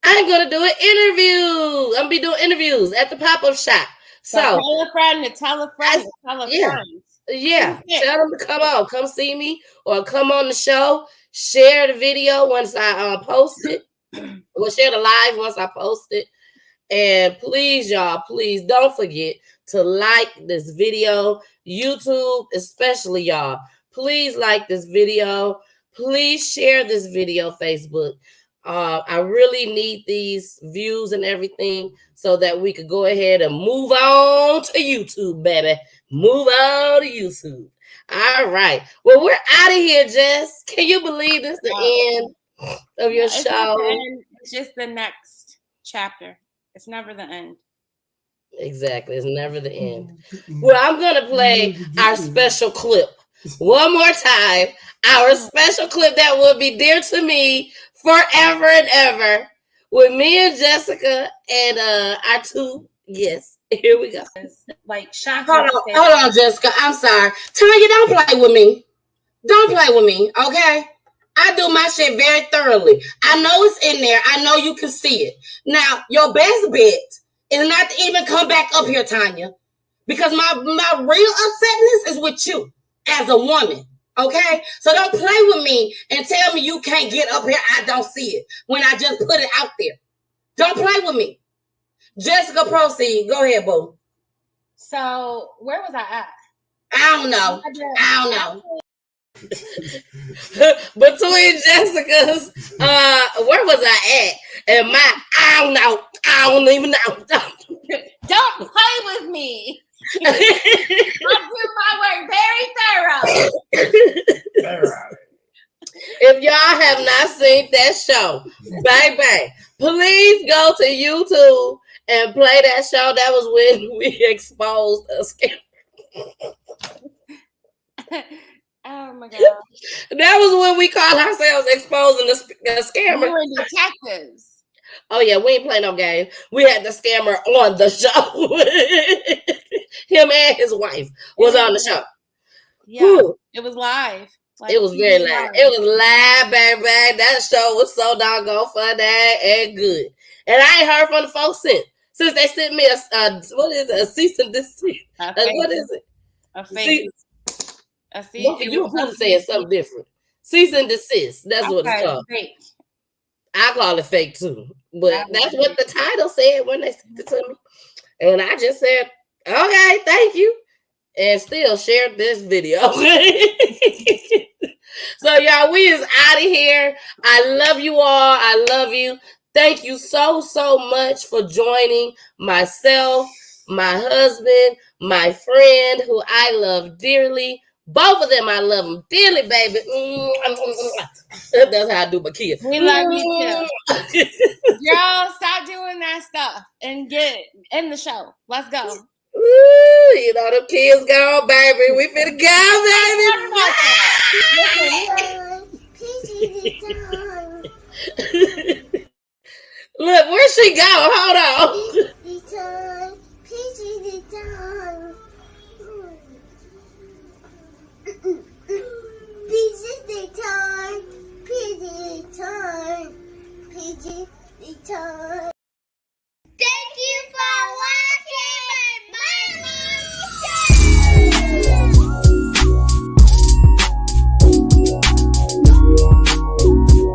I'm going to do an interview. I'm going to be doing interviews at the pop-up shop. So tell a friend to tell a friend to tell a friend. Yeah, tell them to come on, come see me, or come on the show. Share the video once I post it. We'll share the live once I post it. And please, y'all, please don't forget to like this video. YouTube, especially y'all, please like this video. Please share this video, Facebook. I really need these views and everything so that we could go ahead and move on to YouTube, baby. Move on to YouTube. All right. Well, we're out of here, Jess. Can you believe this? The end of your It's show. not the end. It's just the next chapter. It's never the end. Exactly. It's never the end. Well, I'm going to play our special clip one more time. Our special clip that will be dear to me forever and ever with me and Jessica and our two guests. Here we go. Like shock. Hold on, Jessica. I'm sorry. Tanya, don't play with me. Don't play with me, okay? I do my shit very thoroughly. I know it's in there. I know you can see it. Now, your best bet is not to even come back up here, Tanya, because my real upsetness is with you as a woman, okay? So don't play with me and tell me you can't get up here. I don't see it when I just put it out there. Don't play with me. Jessica, proceed. Go ahead, boo. So where was I at? I don't know. Between Jessica's, where was I at? And my, I don't even know. Don't play with me. I do my work very thorough. If y'all have not seen that show, bang bang, please go to YouTube and play that show. That was when we exposed a scam. Oh my god! That was when we called ourselves exposing the scammer. We were detectives. Oh yeah, we ain't play no game. We had the scammer on the show. Him and his wife was on the show. Yeah, whew. It was live. Like it was very live. It was live, baby. That show was so doggone funny and good. And I ain't heard from the folks since they sent me a what is it? A cease and desist. What is it? A fake. You were supposed to say something different. Cease and desist. That's what it's called. Fake. I call it fake too. But that's what the title said when they sent it to me. And I just said, okay, thank you. And still shared this video. So y'all, we is out of here. I love you all. I love you. Thank you so much for joining myself, my husband, my friend who I love dearly. Both of them, I love them dearly, baby. That's how I do my kids. We love you too. Girl, stop doing that stuff and get in the show. Let's go. Ooh, you know them kids gone, baby. We finna go, baby. Look, where'd she go? Hold on.